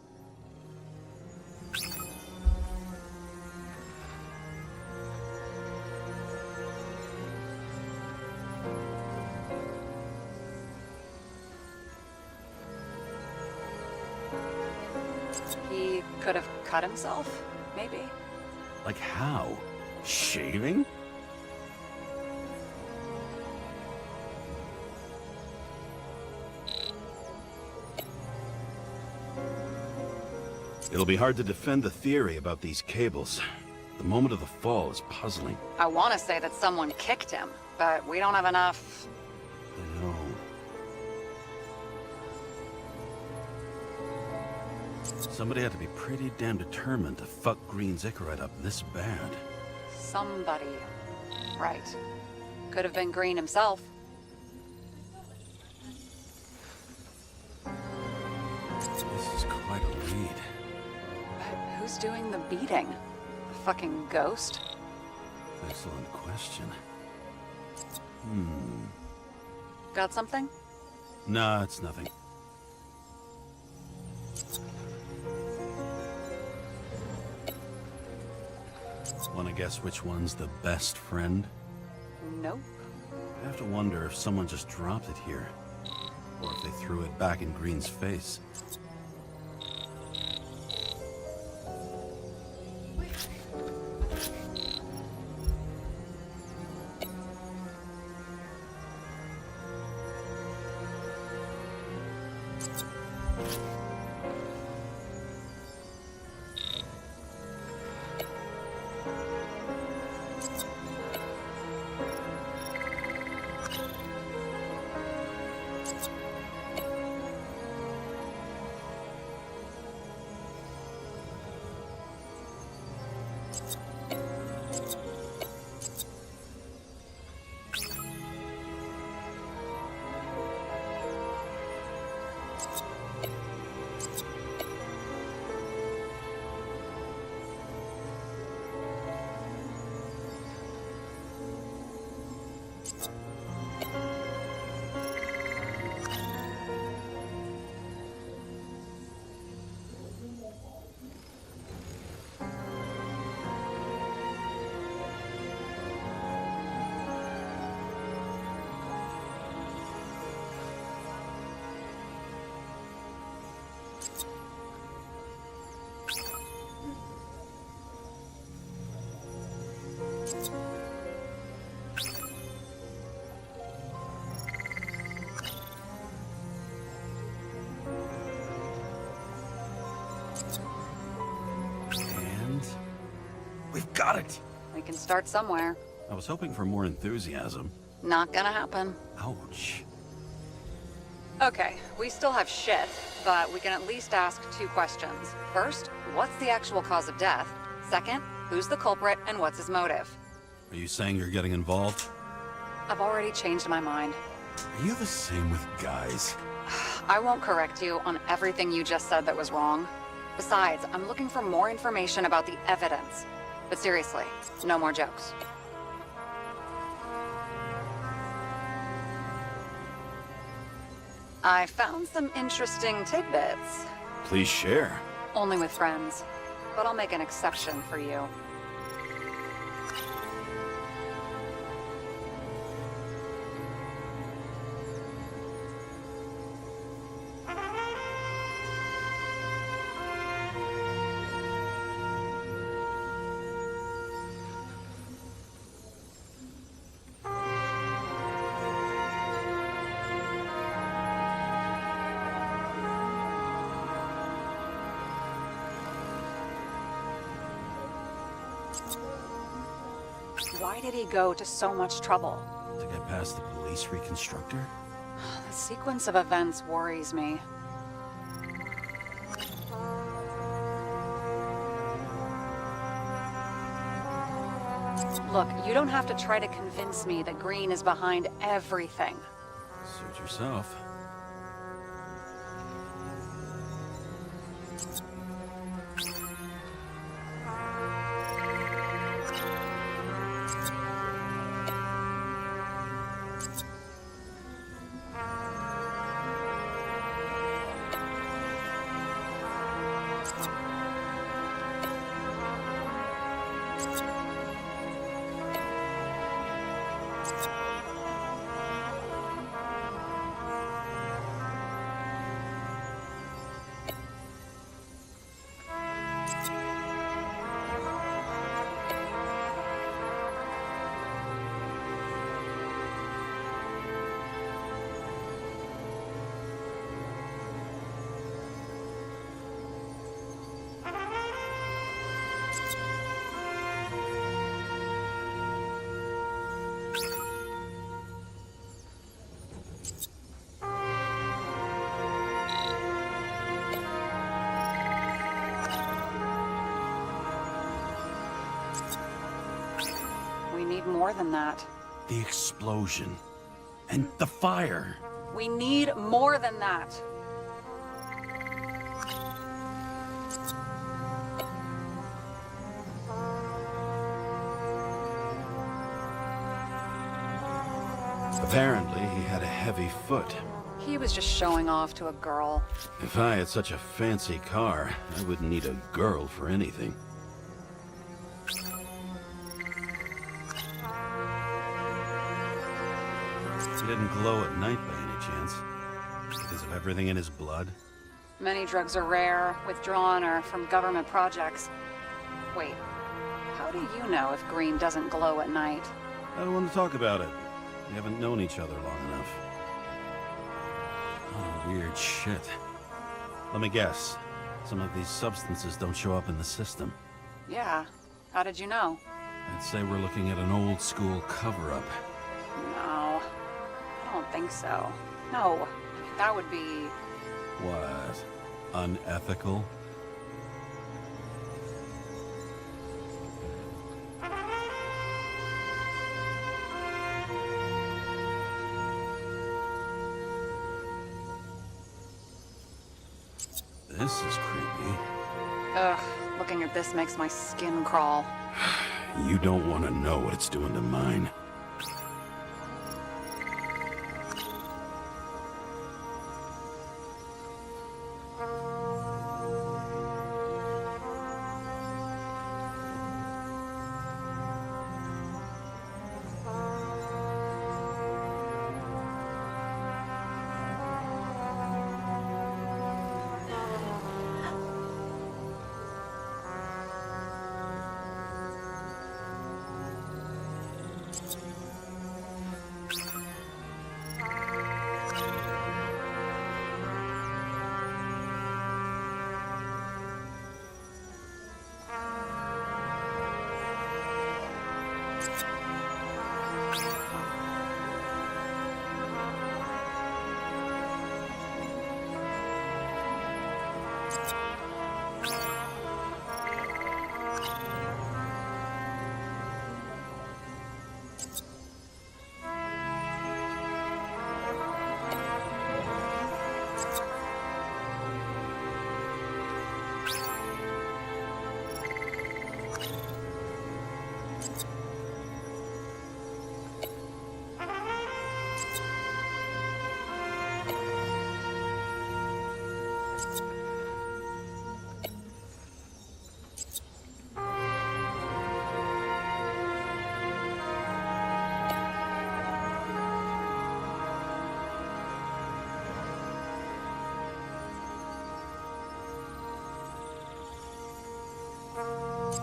Speaker 6: He could have cut himself, maybe?
Speaker 3: Like how? Shaving? It'll be hard to defend the theory about these cables. The moment of the fall is puzzling.
Speaker 6: I want to say that someone kicked him, but we don't have enough.
Speaker 3: I know. Somebody had to be pretty damn determined to fuck Green's Icarite up this bad.
Speaker 6: Somebody. Right. Could have been Green himself.
Speaker 3: This is quite a lead.
Speaker 6: But who's doing the beating? The fucking ghost?
Speaker 3: Excellent question.
Speaker 6: Got something?
Speaker 3: Nah, it's nothing. Wanna guess which one's the best friend?
Speaker 6: Nope.
Speaker 3: I have to wonder if someone just dropped it here. Or if they threw it back in Green's face. And we've got it!
Speaker 6: We can start somewhere.
Speaker 3: I was hoping for more enthusiasm.
Speaker 6: Not gonna happen.
Speaker 3: Ouch.
Speaker 6: Okay, we still have shit, but we can at least ask 2 questions. First, what's the actual cause of death? Second, who's the culprit and what's his motive?
Speaker 3: Are you saying you're getting involved?
Speaker 6: I've already changed my mind.
Speaker 3: Are you the same with guys?
Speaker 6: I won't correct you on everything you just said that was wrong. Besides, I'm looking for more information about the evidence. But seriously, no more jokes. I found some interesting tidbits.
Speaker 3: Please share.
Speaker 6: Only with friends. But I'll make an exception for you. Why did he go to so much trouble?
Speaker 3: To get past the police reconstructor?
Speaker 6: The sequence of events worries me. Look, you don't have to try to convince me that Green is behind everything.
Speaker 3: Suit yourself.
Speaker 6: need more than that.
Speaker 3: The explosion. And the fire.
Speaker 6: We need more than that.
Speaker 3: Apparently, he had a heavy foot.
Speaker 6: He was just showing off to a girl.
Speaker 3: If I had such a fancy car, I wouldn't need a girl for anything. He didn't glow at night by any chance? Because of everything in his blood?
Speaker 6: Many drugs are rare, withdrawn, or from government projects. Wait, how do you know if green doesn't glow at night?
Speaker 3: I don't want to talk about it. We haven't known each other long enough. Oh, weird shit. Let me guess. Some of these substances don't show up in the system.
Speaker 6: Yeah, how did you know?
Speaker 3: I'd say we're looking at an old school cover-up.
Speaker 6: No, I don't think so. No, that would be...
Speaker 3: What? Unethical? This is creepy.
Speaker 6: Ugh, looking at this makes my skin crawl.
Speaker 3: You don't want to know what it's doing to mine.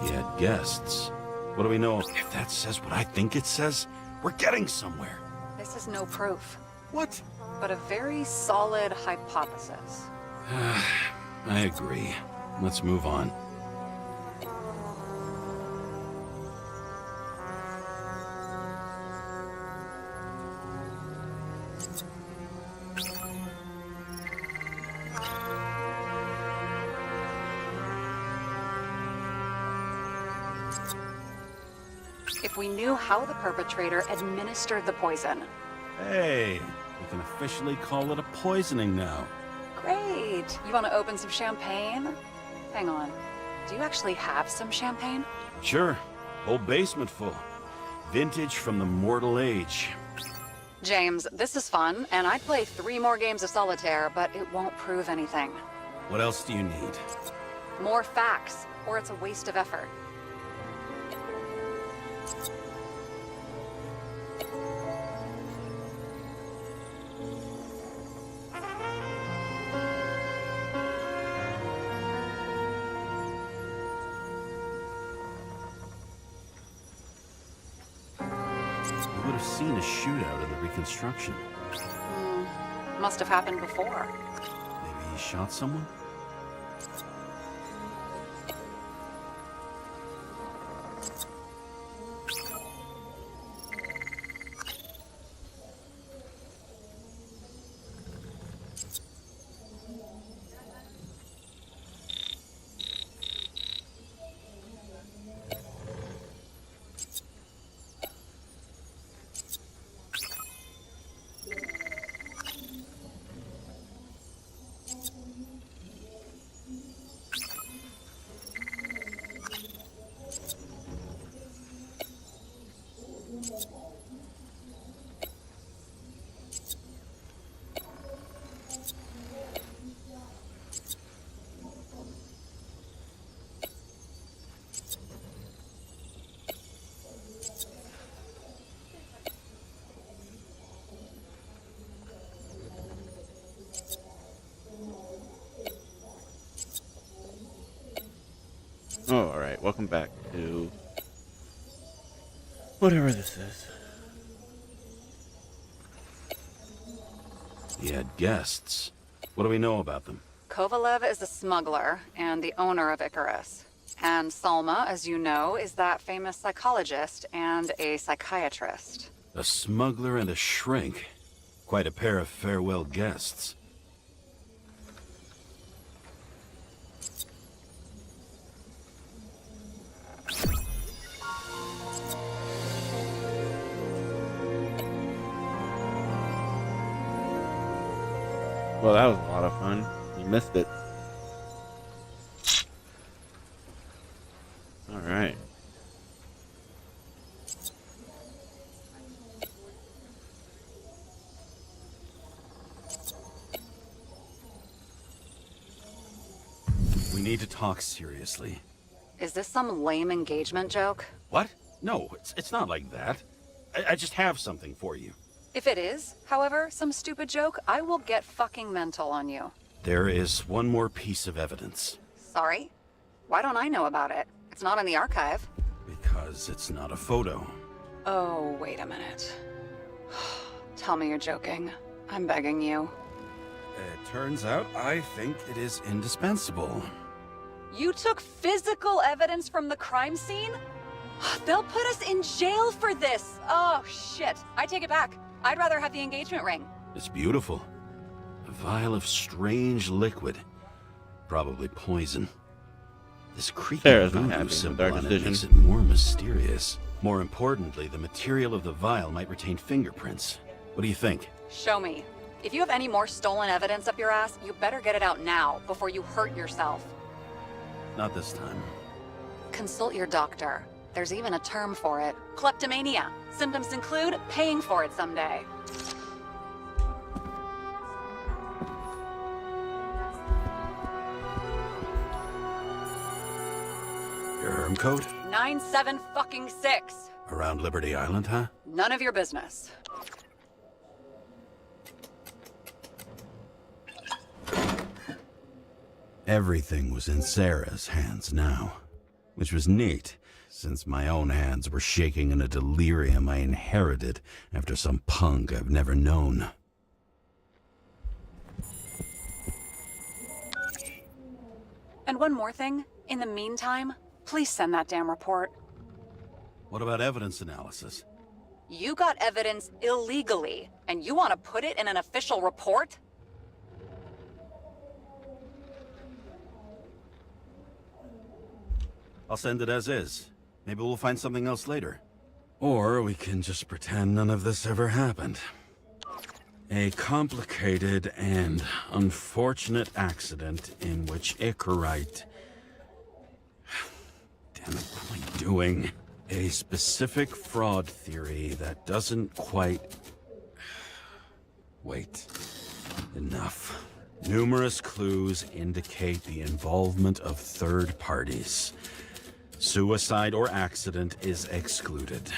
Speaker 3: He had guests. What do we know? If that says what I think it says, we're getting somewhere.
Speaker 6: This is no proof,
Speaker 3: What?
Speaker 6: but a very solid hypothesis.
Speaker 3: I agree. Let's move on.
Speaker 6: If we knew how the perpetrator administered the poison.
Speaker 3: Hey, we can officially call it a poisoning now.
Speaker 6: Great! You want to open some champagne? Hang on. Do you actually have some champagne?
Speaker 3: Sure. Whole basement full. Vintage from the mortal age.
Speaker 6: James, this is fun, and I'd play 3 more games of solitaire, but it won't prove anything.
Speaker 3: What else do you need?
Speaker 6: More facts, or it's a waste of effort.
Speaker 3: You would have seen a shootout in the reconstruction.
Speaker 6: Must have happened before.
Speaker 3: Maybe he shot someone?
Speaker 9: Oh, alright, welcome back to whatever this is.
Speaker 3: He had guests. What do we know about them?
Speaker 6: Kovalev is a smuggler and the owner of Icarus. And Salma, as you know, is that famous psychologist and a psychiatrist.
Speaker 3: A smuggler and a shrink. Quite a pair of farewell guests.
Speaker 9: Well, that was a lot of fun. You missed it. Alright.
Speaker 3: We need to talk seriously.
Speaker 6: Is this some lame engagement joke?
Speaker 3: What? No, it's not like that. I just have something for you.
Speaker 6: If it is, however, some stupid joke, I will get fucking mental on you.
Speaker 3: There is one more piece of evidence.
Speaker 6: Sorry? Why don't I know about it? It's not in the archive.
Speaker 3: Because it's not a photo.
Speaker 6: Oh, wait a minute. Tell me you're joking. I'm begging you.
Speaker 3: It turns out I think it is indispensable.
Speaker 6: You took physical evidence from the crime scene? They'll put us in jail for this! Oh, shit. I take it back. I'd rather have the engagement ring.
Speaker 3: It's beautiful. A vial of strange liquid. Probably poison. This creepy
Speaker 9: Sarah's not
Speaker 3: voodoo
Speaker 9: happy with
Speaker 3: symbol
Speaker 9: our
Speaker 3: on it
Speaker 9: decision.
Speaker 3: makes it more mysterious. More importantly, the material of the vial might retain fingerprints. What do you think?
Speaker 6: Show me. If you have any more stolen evidence up your ass, you better get it out now, before you hurt yourself.
Speaker 3: Not this time.
Speaker 6: Consult your doctor. There's even a term for it. Kleptomania. Symptoms include paying for it someday.
Speaker 3: Your herm code?
Speaker 6: 97-fucking-6.
Speaker 3: Around Liberty Island, huh?
Speaker 6: None of your business.
Speaker 3: Everything was in Sarah's hands now. Which was neat, since my own hands were shaking in a delirium I inherited after some punk I've never known.
Speaker 6: And one more thing. In the meantime, please send that damn report.
Speaker 3: What about evidence analysis?
Speaker 6: You got evidence illegally, and you want to put it in an official report?
Speaker 3: I'll send it as is. Maybe we'll find something else later. Or we can just pretend none of this ever happened. A complicated and unfortunate accident in which Icarite... Damn it, what am I doing? A specific fraud theory that doesn't quite... Wait. Enough. Numerous clues indicate the involvement of third parties. Suicide or accident is excluded.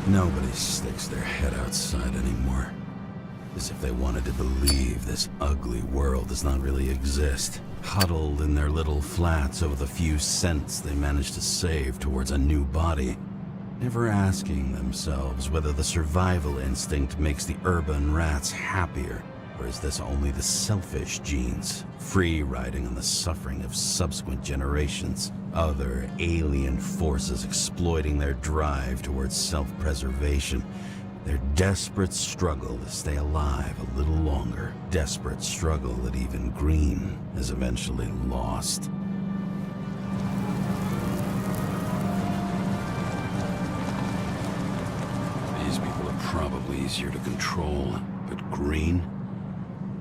Speaker 3: Nobody sticks their head outside anymore. As if they wanted to believe this ugly world does not really exist. Huddled in their little flats over the few cents they managed to save towards a new body. Never asking themselves whether the survival instinct makes the urban rats happier, or is this only the selfish genes, free riding on the suffering of subsequent generations? Other alien forces exploiting their drive towards self-preservation. Their desperate struggle to stay alive a little longer. Desperate struggle that even Green has eventually lost. These people are probably easier to control, but Green?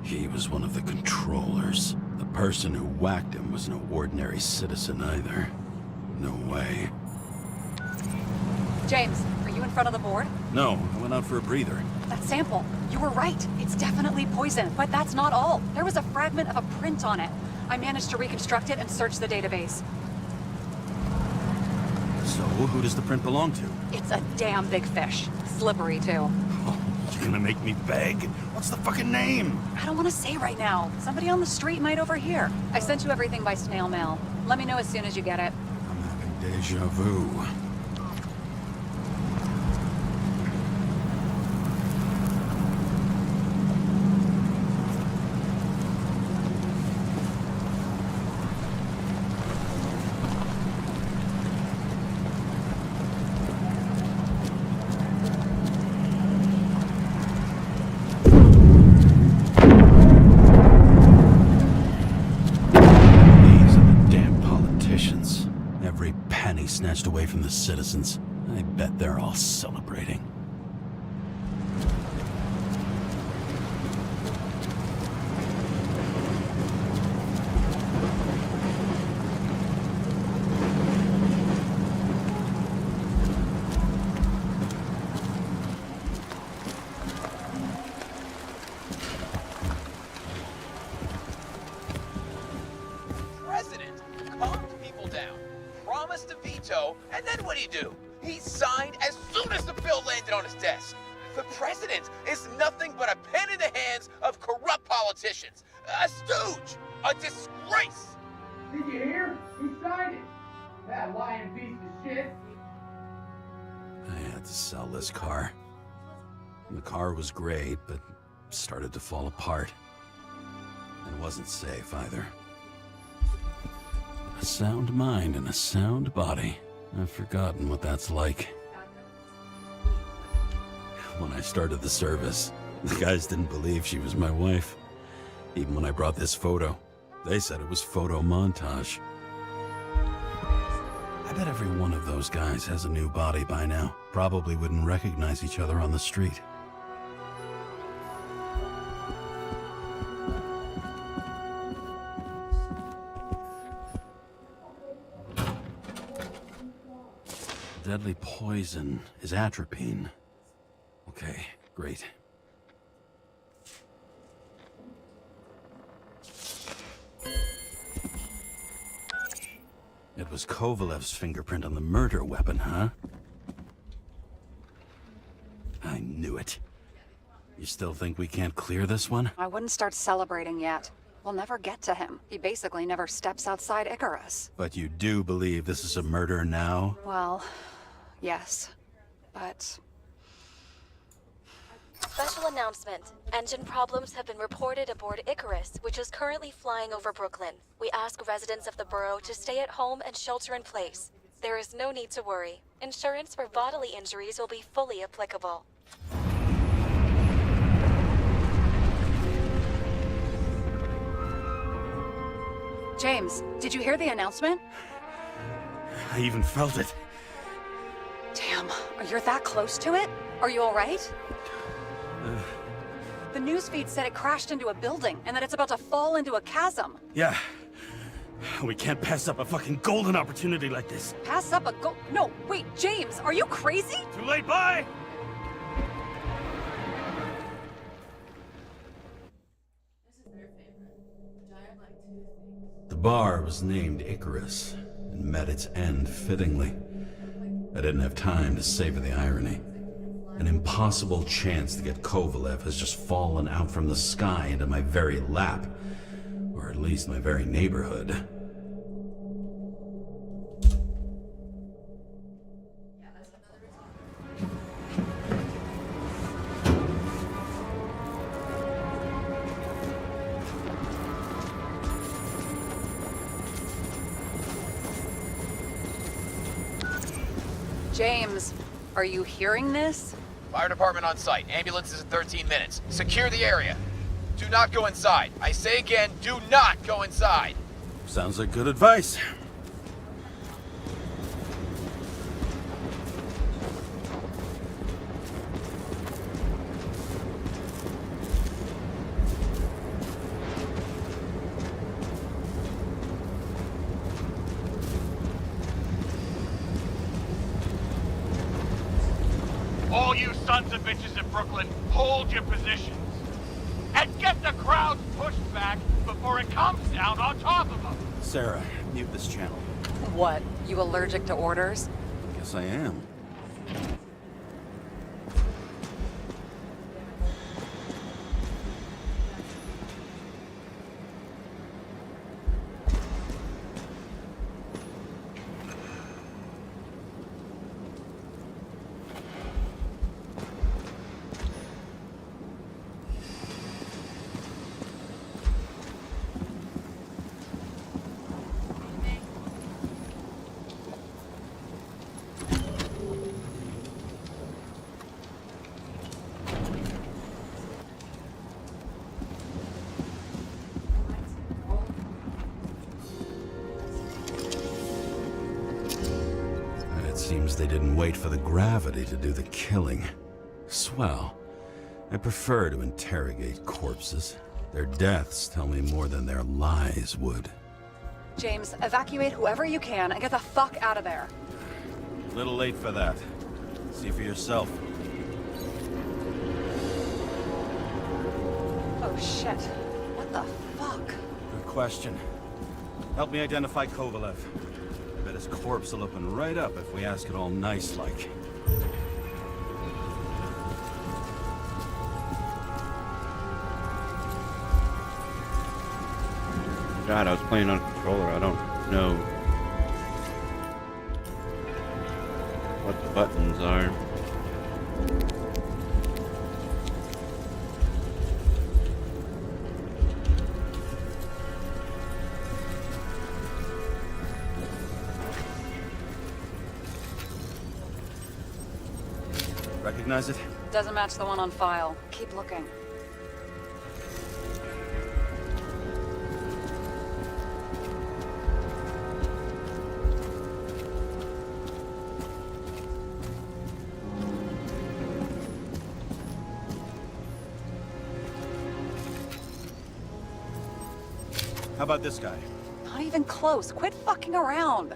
Speaker 3: He was one of the controllers. The person who whacked him was no ordinary citizen either. No way.
Speaker 6: James, are you in front of the board?
Speaker 3: No, I went out for a breather.
Speaker 6: That sample. You were right. It's definitely poison, but that's not all. There was a fragment of a print on it. I managed to reconstruct it and search the database.
Speaker 3: So, who does the print belong to?
Speaker 6: It's a damn big fish. Slippery, too.
Speaker 3: Oh, you gonna make me beg? What's the fucking name?
Speaker 6: I don't want to say right now. Somebody on the street might overhear. I sent you everything by snail mail. Let me know as soon as you get it.
Speaker 3: I'm having deja vu. Snatched away from the citizens. I bet they're all celebrating.
Speaker 8: President calmed people down, promised to veto, and then what do? He signed as soon as the bill landed on his desk. The president is nothing but a pen in the hands of corrupt politicians. A stooge! A disgrace!
Speaker 10: Did you hear? He signed it. That lying piece of shit.
Speaker 3: I had to sell this car. The car was great, but started to fall apart. And wasn't safe either. A sound mind and a sound body. I've forgotten what that's like. When I started the service, the guys didn't believe she was my wife. Even when I brought this photo, they said it was photo montage. I bet every one of those guys has a new body by now. Probably wouldn't recognize each other on the street. Deadly poison is atropine. Okay, great. It was Kovalev's fingerprint on the murder weapon, huh? I knew it. You still think we can't clear this one?
Speaker 6: I wouldn't start celebrating yet. We'll never get to him. He basically never steps outside Icarus.
Speaker 3: But you do believe this is a murder now?
Speaker 6: Well, yes. But...
Speaker 1: Special announcement. Engine problems have been reported aboard Icarus, which is currently flying over Brooklyn. We ask residents of the borough to stay at home and shelter in place. There is no need to worry. Insurance for bodily injuries will be fully applicable.
Speaker 6: James, did you hear the announcement?
Speaker 3: I even felt it.
Speaker 6: Damn, you're that close to it? Are you all right? The newsfeed said it crashed into a building and that it's about to fall into a chasm.
Speaker 3: Yeah. We can't pass up a fucking golden opportunity like this.
Speaker 6: Pass up a No, wait, James, are you crazy?
Speaker 3: Too late, bye! The bar was named Icarus and met its end fittingly. I didn't have time to savor the irony. An impossible chance to get Kovalev has just fallen out from the sky into my very lap. Or at least my very neighborhood.
Speaker 6: James, are you hearing this?
Speaker 8: Fire department on site. Ambulance is in 13 minutes. Secure the area. Do not go inside. I say again, do not go inside.
Speaker 3: Sounds like good advice.
Speaker 5: All you sons of bitches in Brooklyn, hold your positions. And get the crowds pushed back before it comes down on top of them.
Speaker 3: Sarah, mute this channel.
Speaker 6: What, you allergic to orders?
Speaker 3: Guess I am. Seems they didn't wait for the gravity to do the killing. Swell. I prefer to interrogate corpses. Their deaths tell me more than their lies would.
Speaker 6: James, evacuate whoever you can and get the fuck out of there.
Speaker 3: A little late for that. See for yourself.
Speaker 6: Oh shit. What the fuck?
Speaker 3: Good question. Help me identify Kovalev. I bet his corpse will open right up if we ask it all nice-like.
Speaker 9: God, I was playing on a controller. I don't know what the buttons are.
Speaker 3: Recognize it?
Speaker 6: Doesn't match the one on file. Keep looking.
Speaker 3: How about this guy?
Speaker 6: Not even close. Quit fucking around.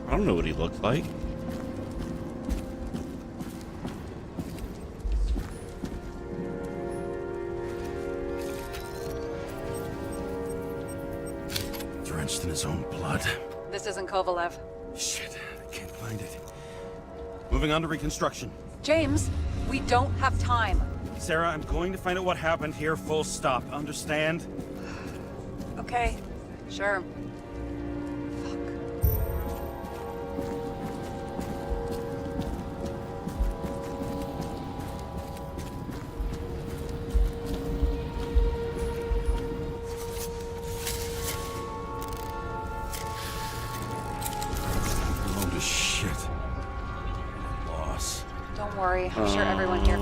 Speaker 9: I don't know what he looks like.
Speaker 3: Drenched in his own blood.
Speaker 6: This isn't Kovalev.
Speaker 3: Shit, I can't find it. Moving on to reconstruction.
Speaker 6: James, we don't have time.
Speaker 3: Sarah, I'm going to find out what happened here, full stop. Understand?
Speaker 6: Okay, sure. Fuck.
Speaker 3: Load of shit. Loss.
Speaker 6: Don't worry, I'm sure everyone here.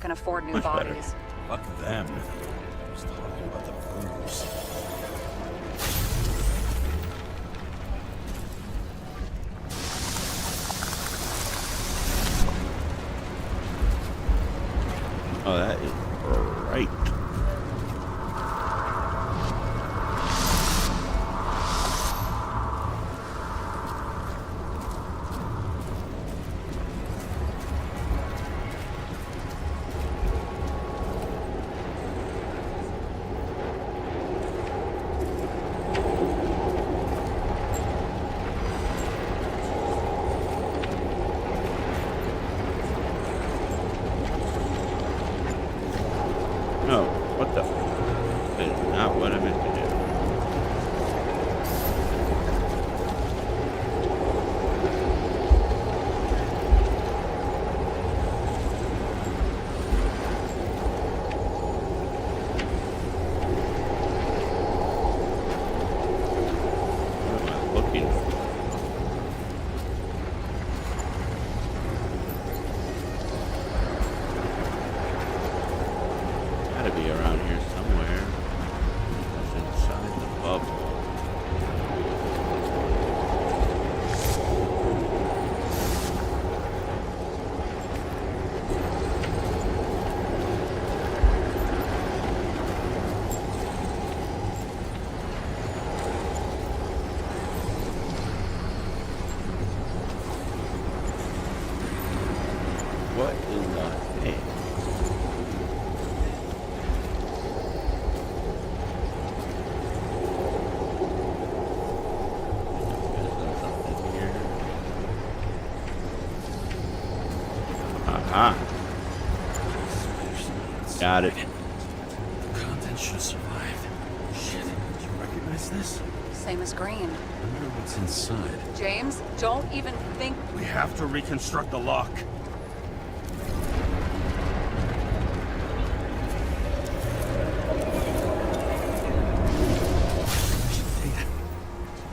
Speaker 6: Can afford new bodies.
Speaker 3: Fuck them. Just talking about the booze.
Speaker 9: Oh, that is right. Ah. Got it.
Speaker 3: The content should have survived. Shit, did you recognize this?
Speaker 6: Same as green.
Speaker 3: I wonder what's inside.
Speaker 6: James, don't even think.
Speaker 11: We have to reconstruct the lock.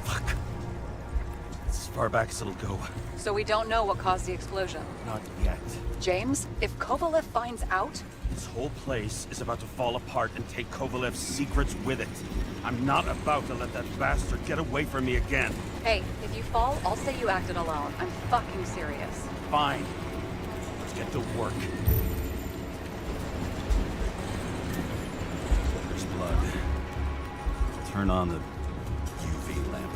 Speaker 3: Fuck. It's as far back as it'll go.
Speaker 6: So we don't know what caused the explosion.
Speaker 11: Not yet.
Speaker 6: James, if Kovalev finds out,
Speaker 11: This whole place is about to fall apart and take Kovalev's secrets with it. I'm not about to let that bastard get away from me again.
Speaker 6: hey, if you fall, I'll say you acted alone. I'm fucking serious.
Speaker 11: Fine. Let's get to work.
Speaker 3: There's blood. Turn on the UV lamp.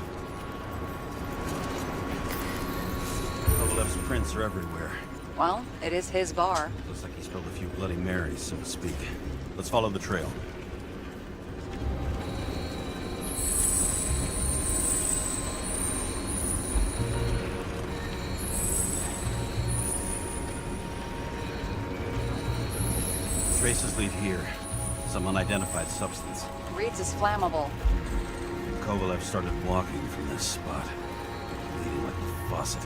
Speaker 3: Kovalev's prints are everywhere.
Speaker 6: Well, it is his bar.
Speaker 3: Looks like he spilled a few Bloody Marys, so to speak. Let's follow the trail. Traces lead here. Some unidentified substance.
Speaker 6: Reeds is flammable.
Speaker 3: Kovalev started walking from this spot, bleeding like a faucet.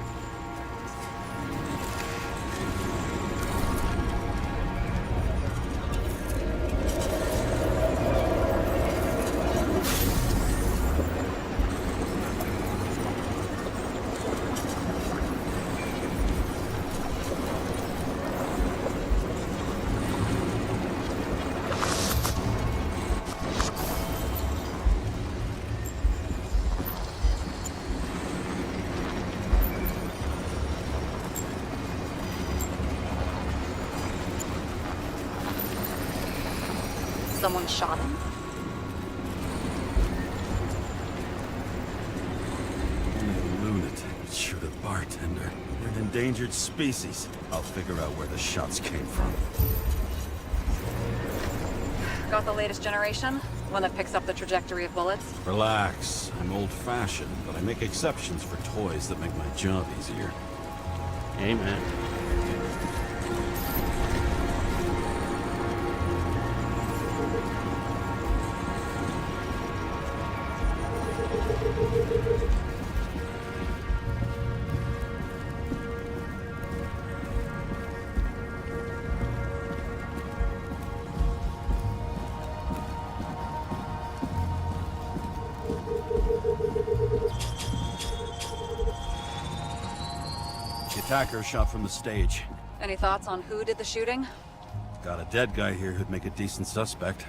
Speaker 6: Someone shot him?
Speaker 3: Only a lunatic would shoot a bartender. They're an endangered species. I'll figure out where the shots came from.
Speaker 6: Got the latest generation? One that picks up the trajectory of bullets?
Speaker 3: Relax. I'm old-fashioned, but I make exceptions for toys that make my job easier.
Speaker 9: Amen.
Speaker 3: The attacker shot from the stage.
Speaker 6: Any thoughts on who did the shooting?
Speaker 3: Got a dead guy here who'd make a decent suspect.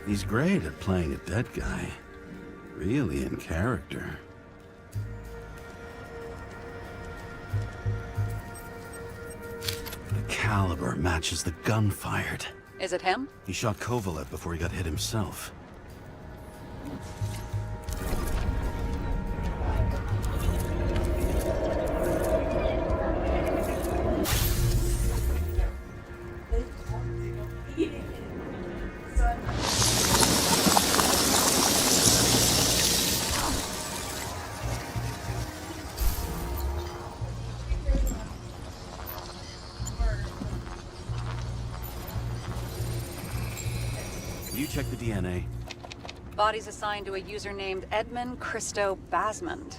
Speaker 3: He's great at playing a dead guy. Really in character. The caliber matches the gun fired.
Speaker 6: Is it him?
Speaker 3: He shot Kovalev before he got hit himself. You check the DNA.
Speaker 6: Body's assigned to a user named Edmund Christo Basmond.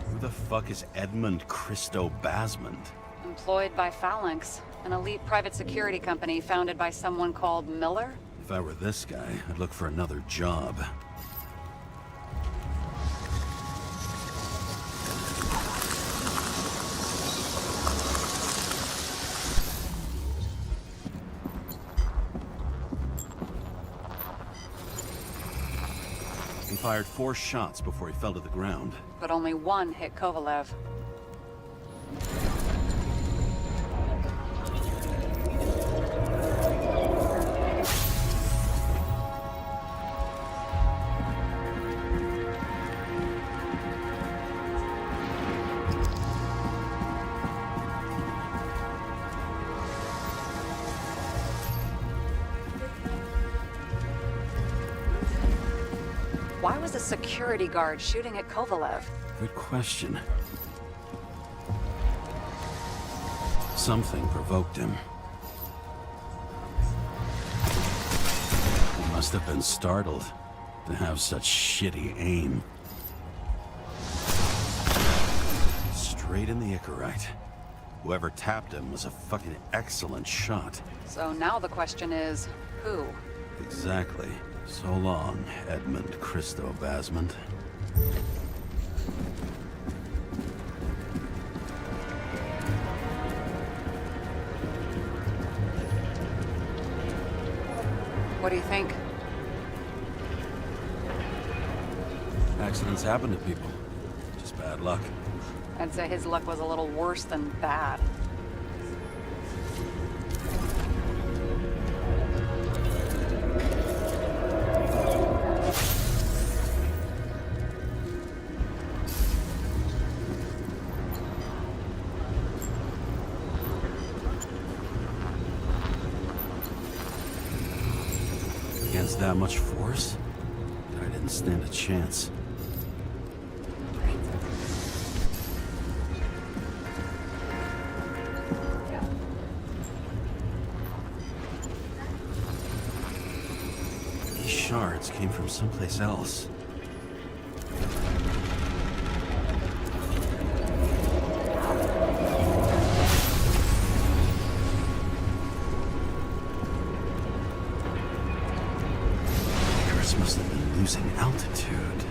Speaker 3: Who the fuck is Edmund Christo Basmond?
Speaker 6: Employed by Phalanx, an elite private security company founded by someone called Miller.
Speaker 3: If I were this guy, I'd look for another job. He fired 4 shots before he fell to the ground.
Speaker 6: But only one hit Kovalev. Why was a security guard shooting at Kovalev?
Speaker 3: Good question. Something provoked him. He must have been startled to have such shitty aim. Straight in the Icarite. Whoever tapped him was a fucking excellent shot.
Speaker 6: So now the question is, who?
Speaker 3: Exactly. So long, Edmund Christo Basmond.
Speaker 6: What do you think?
Speaker 3: Accidents happen to people. Just bad luck.
Speaker 6: I'd say his luck was a little worse than bad.
Speaker 3: Against that much force? I didn't stand a chance. These shards came from someplace else. Must have been losing altitude.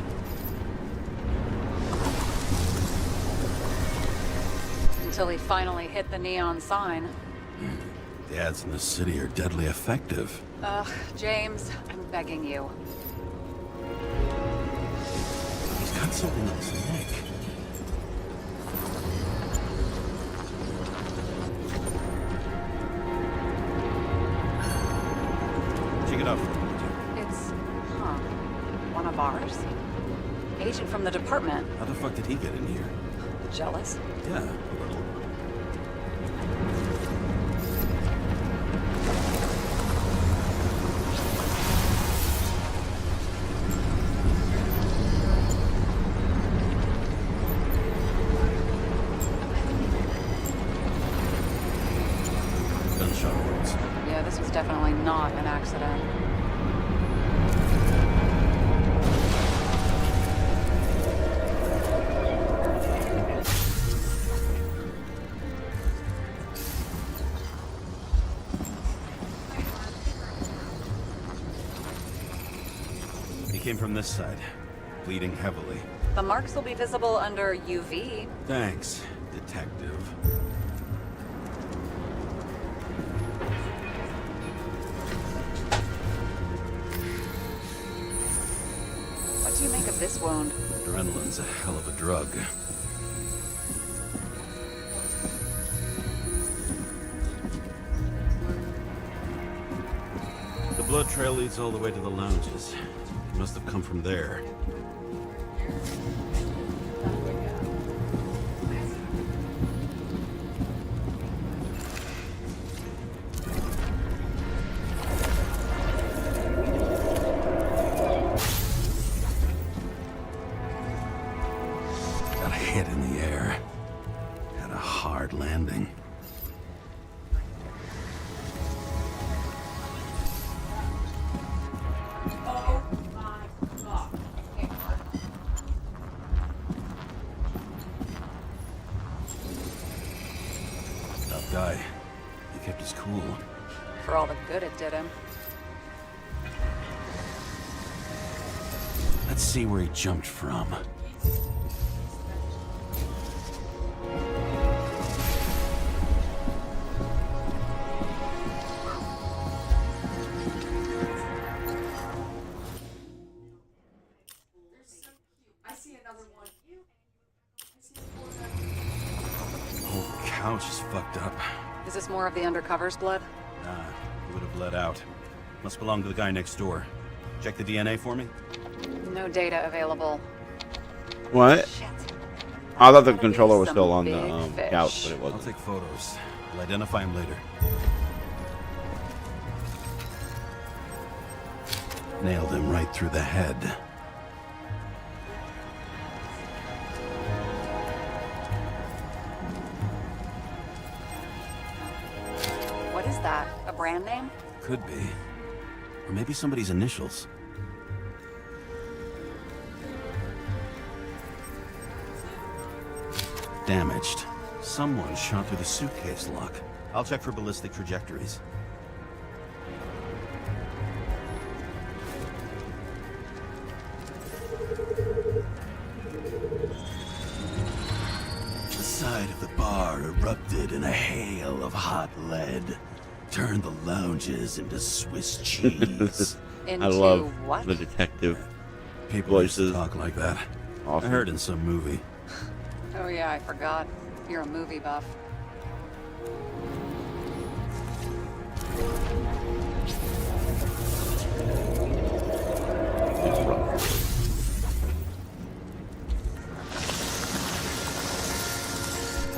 Speaker 6: Until he finally hit the neon sign.
Speaker 3: The ads in this city are deadly effective.
Speaker 6: Ugh, James, I'm begging you.
Speaker 3: He's got something on his neck. Check it out.
Speaker 6: One of ours? Agent from the department.
Speaker 3: How the fuck did he get in here?
Speaker 6: Jealous?
Speaker 3: Yeah, a little. Gunshot wounds.
Speaker 6: Yeah, this was definitely not an accident.
Speaker 3: Came from this side, bleeding heavily.
Speaker 6: The marks will be visible under UV.
Speaker 3: Thanks, detective.
Speaker 6: What do you make of this wound?
Speaker 3: Adrenaline's a hell of a drug. The blood trail leads all the way to the lounges. Must have come from there. Got a hit in the air. Had a hard landing. Guy. He kept his cool.
Speaker 6: For all the good it did him.
Speaker 3: Let's see where he jumped from. Couch is fucked up.
Speaker 6: Is this more of the undercover's blood?
Speaker 3: Nah, it would have bled out. Must belong to the guy next door. Check the DNA for me?
Speaker 6: No data available.
Speaker 9: What?
Speaker 6: Shit.
Speaker 9: I thought the controller was still on the couch, but it
Speaker 3: I'll
Speaker 9: wasn't.
Speaker 3: take photos. I'll identify him later. Nailed him right through the head.
Speaker 6: What is that? A brand name?
Speaker 3: Could be. Or maybe somebody's initials. Damaged. Someone shot through the suitcase lock. I'll check for ballistic trajectories. The side of the bar erupted in a hail of hot lead. Turned the lounges into Swiss cheese.
Speaker 6: Into
Speaker 9: I love
Speaker 6: what?
Speaker 9: the detective
Speaker 3: People
Speaker 9: voices.
Speaker 3: used to talk like that.
Speaker 9: Awesome.
Speaker 3: I heard in some movie.
Speaker 6: Oh yeah, I forgot. You're a movie buff.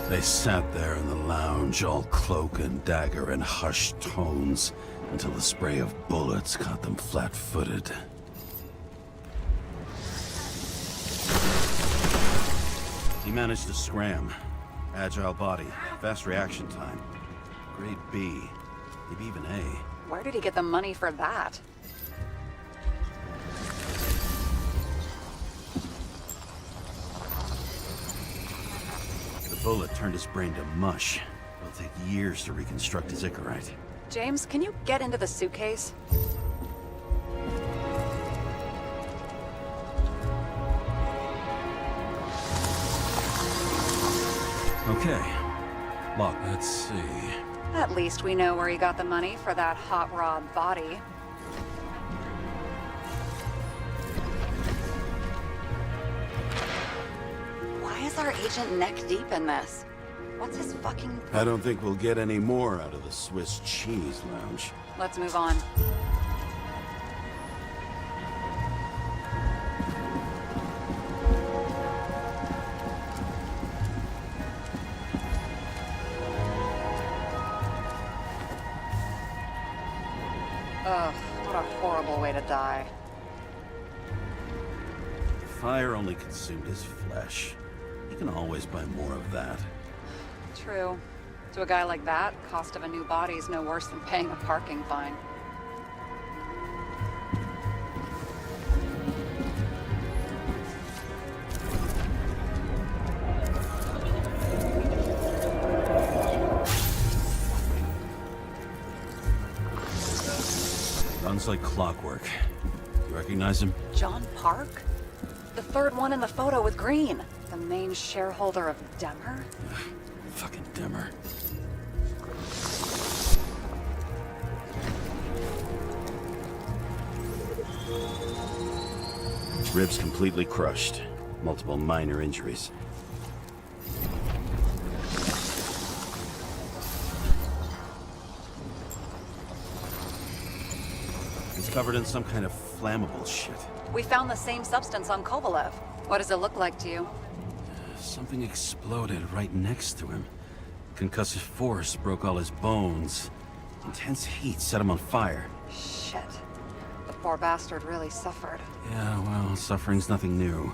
Speaker 3: They sat there in the lounge, all cloak and dagger and hushed tones, until the spray of bullets caught them flat-footed. He managed to scram. Agile body, fast reaction time. Grade B, maybe even A.
Speaker 6: Where did he get the money for that?
Speaker 3: The bullet turned his brain to mush. It'll take years to reconstruct his Icarite.
Speaker 6: James, can you get into the suitcase?
Speaker 3: Okay. Lock. Let's see.
Speaker 6: At least we know where he got the money for that hot rod body. Why is our agent neck deep in this? What's his fucking...
Speaker 3: I don't think we'll get any more out of the Swiss cheese lounge.
Speaker 6: Let's move on. Ugh, what a horrible way to die.
Speaker 3: The fire only consumed his flesh. You can always buy more of that.
Speaker 6: True. To a guy like that, cost of a new body is no worse than paying a parking fine.
Speaker 3: Runs like clockwork. You recognize him?
Speaker 6: John Park? The third one in the photo with Green. The main shareholder of Demer?
Speaker 3: Fucking Dimmer. Ribs completely crushed. Multiple minor injuries. It's covered in some kind of flammable shit.
Speaker 6: We found the same substance on Kovalev. What does it look like to you?
Speaker 3: Something exploded right next to him. Concussive force broke all his bones. Intense heat set him on fire.
Speaker 6: Shit. The poor bastard really suffered.
Speaker 3: Yeah, well, suffering's nothing new.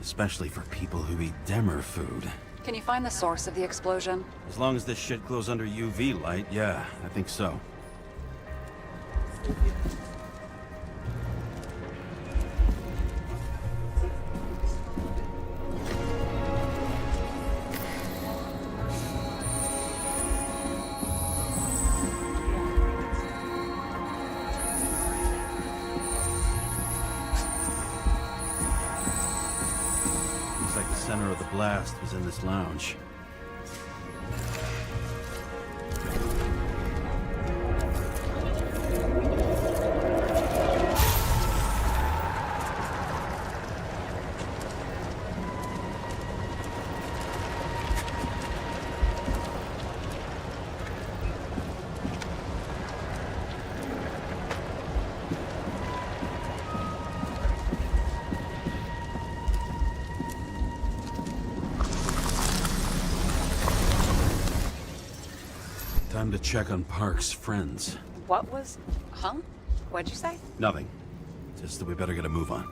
Speaker 3: Especially for people who eat Demer food.
Speaker 6: Can you find the source of the explosion?
Speaker 3: As long as this shit glows under UV light, yeah, I think so. Looks like the center of the blast was in this lounge. Time to check on Park's friends.
Speaker 6: What was... Huh? What'd you say?
Speaker 3: Nothing. Just that we better get a move on.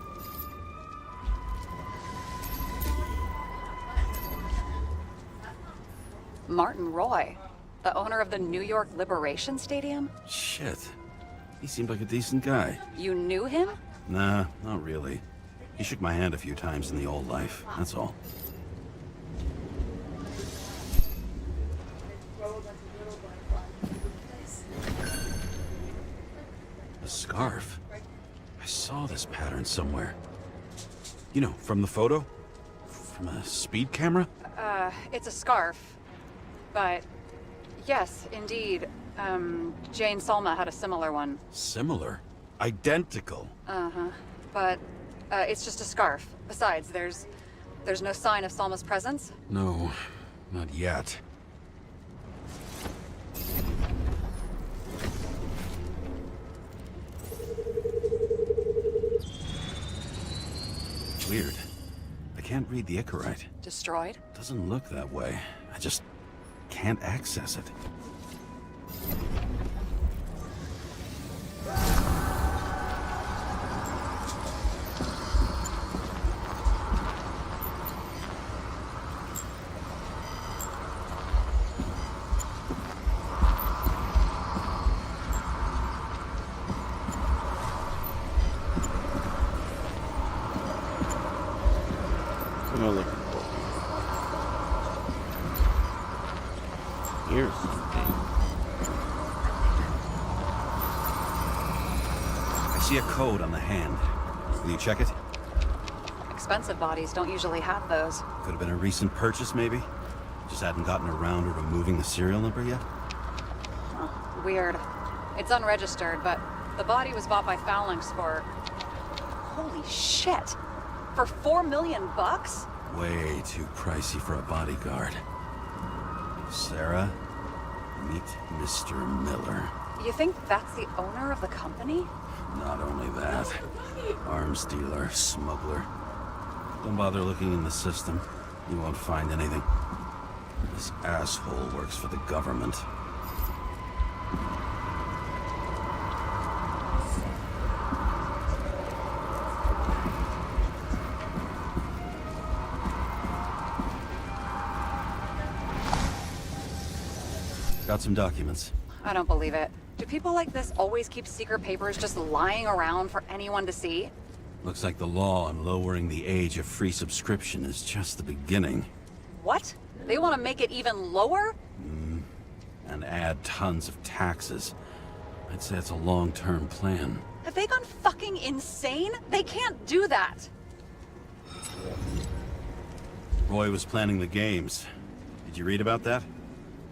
Speaker 6: Martin Roy. The owner of the New York Liberation Stadium?
Speaker 3: Shit. He seemed like a decent guy.
Speaker 6: You knew him?
Speaker 3: Nah, not really. He shook my hand a few times in the old life, that's all. A scarf? I saw this pattern somewhere. You know, from the photo? From a speed camera?
Speaker 6: It's a scarf. But, yes, indeed. Jane Salma had a similar one.
Speaker 3: Similar? Identical?
Speaker 6: Uh-huh. But, it's just a scarf. Besides, there's no sign of Salma's presence?
Speaker 3: No, not yet. Weird. I can't read the Icarite.
Speaker 6: Destroyed?
Speaker 3: Doesn't look that way. I just can't access it.
Speaker 9: What am I looking for? Here's something.
Speaker 3: I see a code on the hand. Will you check it?
Speaker 6: Expensive bodies don't usually have those.
Speaker 3: Could have been a recent purchase, maybe? Just hadn't gotten around to removing the serial number yet?
Speaker 6: Weird. It's unregistered, but the body was bought by Phalanx for... Holy shit! For $4 million bucks?
Speaker 3: Way too pricey for a bodyguard. Sarah, meet Mr. Miller.
Speaker 6: You think that's the owner of the company?
Speaker 3: Not only that, arms dealer, smuggler. Don't bother looking in the system. You won't find anything. This asshole works for the government. Got some documents.
Speaker 6: I don't believe it. Do people like this always keep secret papers just lying around for anyone to see?
Speaker 3: Looks like the law on lowering the age of free subscription is just the beginning.
Speaker 6: What? They want to make it even lower?
Speaker 3: And add tons of taxes. I'd say it's a long-term plan.
Speaker 6: Have they gone fucking insane? They can't do that!
Speaker 3: Roy was planning the games. Did you read about that?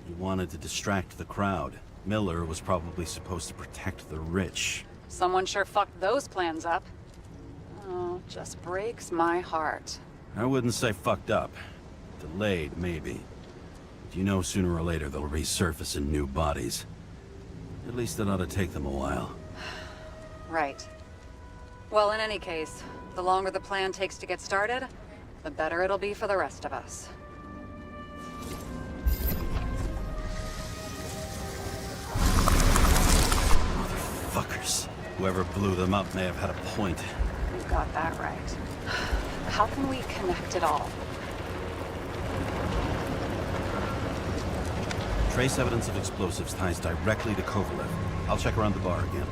Speaker 3: He wanted to distract the crowd. Miller was probably supposed to protect the rich.
Speaker 6: Someone sure fucked those plans up. Oh, just breaks my heart.
Speaker 3: I wouldn't say fucked up. Delayed, maybe. But you know sooner or later they'll resurface in new bodies. At least it ought to take them a while.
Speaker 6: Right. Well, in any case, the longer the plan takes to get started, the better it'll be for the rest of us.
Speaker 3: Motherfuckers. Whoever blew them up may have had a point.
Speaker 6: You got that right. How can we connect it all?
Speaker 3: Trace evidence of explosives ties directly to Kovalev. I'll check around the bar again.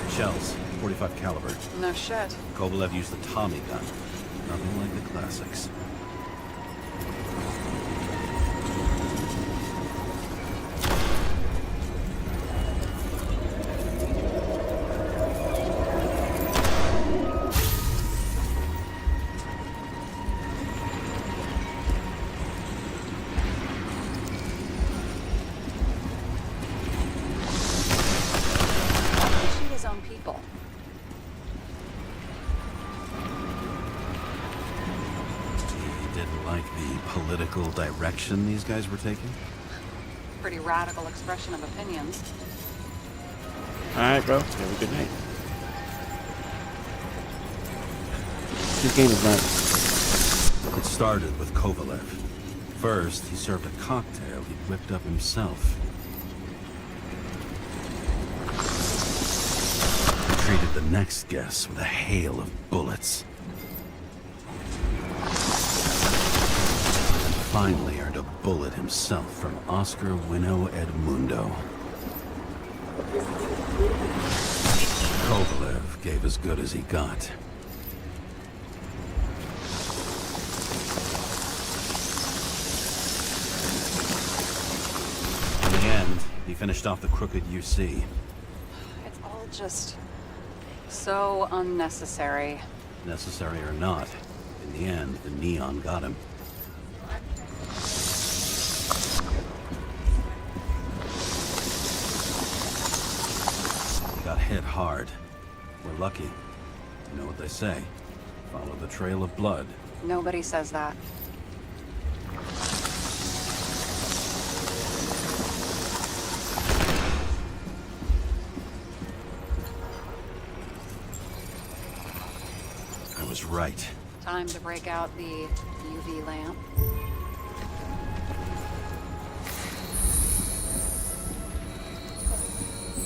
Speaker 3: Shells, 45 caliber.
Speaker 6: No shit.
Speaker 3: Kovalev used the Tommy gun. Nothing like the classics.
Speaker 6: His own people.
Speaker 3: He didn't like the political direction these guys were taking?
Speaker 6: Pretty radical expression of opinions.
Speaker 9: Alright, bro. Have a good night. This game is not...
Speaker 3: It started with Kovalev. First, he served a cocktail he'd whipped up himself. answered the next guess with a hail of bullets. And finally earned a bullet himself from Oscar Winnow Edmundo. Kovalev gave as good as he got. In the end, he finished off the crooked UC.
Speaker 6: It's all just so unnecessary.
Speaker 3: Necessary or not, in the end, the neon got him. He got hit hard. We're lucky. You know what they say. Follow the trail of blood.
Speaker 6: Nobody says that.
Speaker 3: I was right.
Speaker 6: Time to break out the UV lamp.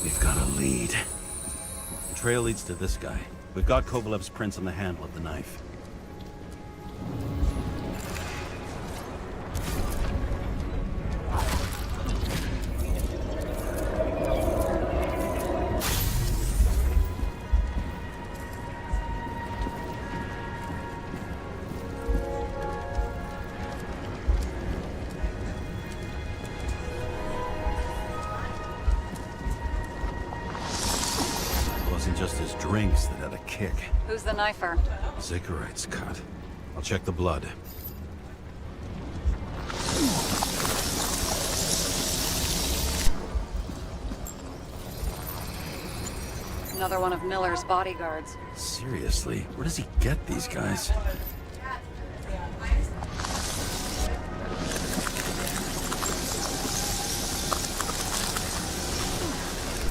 Speaker 3: We've got a lead. The trail leads to this guy. We've got Kovalev's prints on the handle of the knife. Just his drinks that had a kick.
Speaker 6: Who's the knifer?
Speaker 3: Zicharites cut. I'll check the blood.
Speaker 6: Another one of Miller's bodyguards.
Speaker 3: Seriously, where does he get these guys?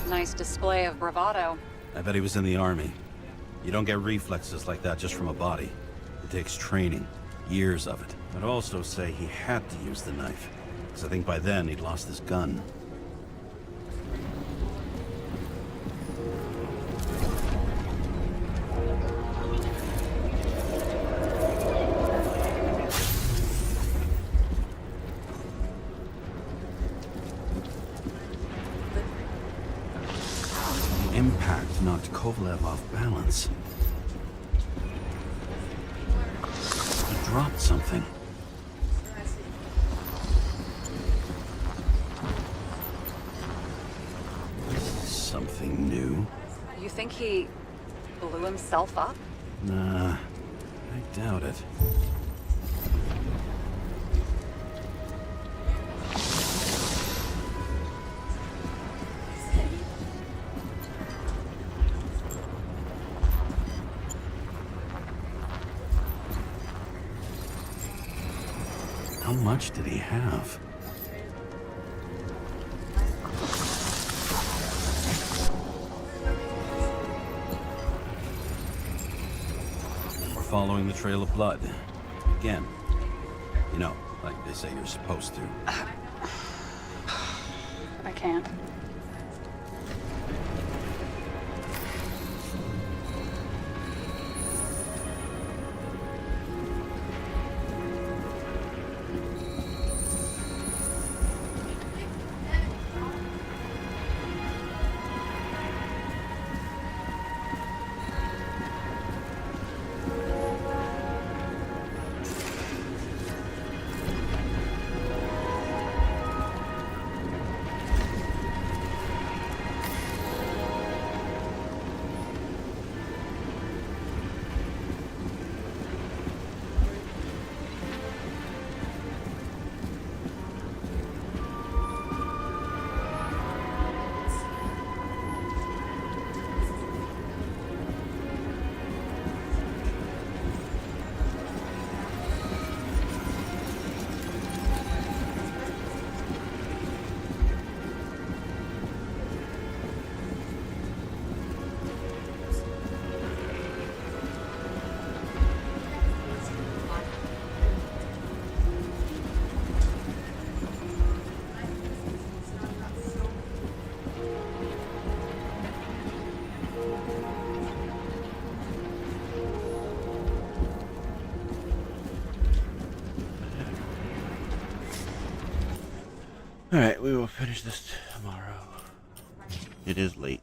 Speaker 6: Nice display of bravado.
Speaker 3: I bet he was in the army. You don't get reflexes like that just from a body. It takes training. Years of it. I'd also say he had to use the knife. Because I think by then he'd lost his gun. Impact knocked Kovalev off balance. He dropped something. Something new?
Speaker 6: You think he blew himself up?
Speaker 3: Nah, I doubt it. How much did he have? We're following the trail of blood. Again. You know, like they say you're supposed to.
Speaker 6: I can't.
Speaker 9: Alright, we will finish this tomorrow. It is late.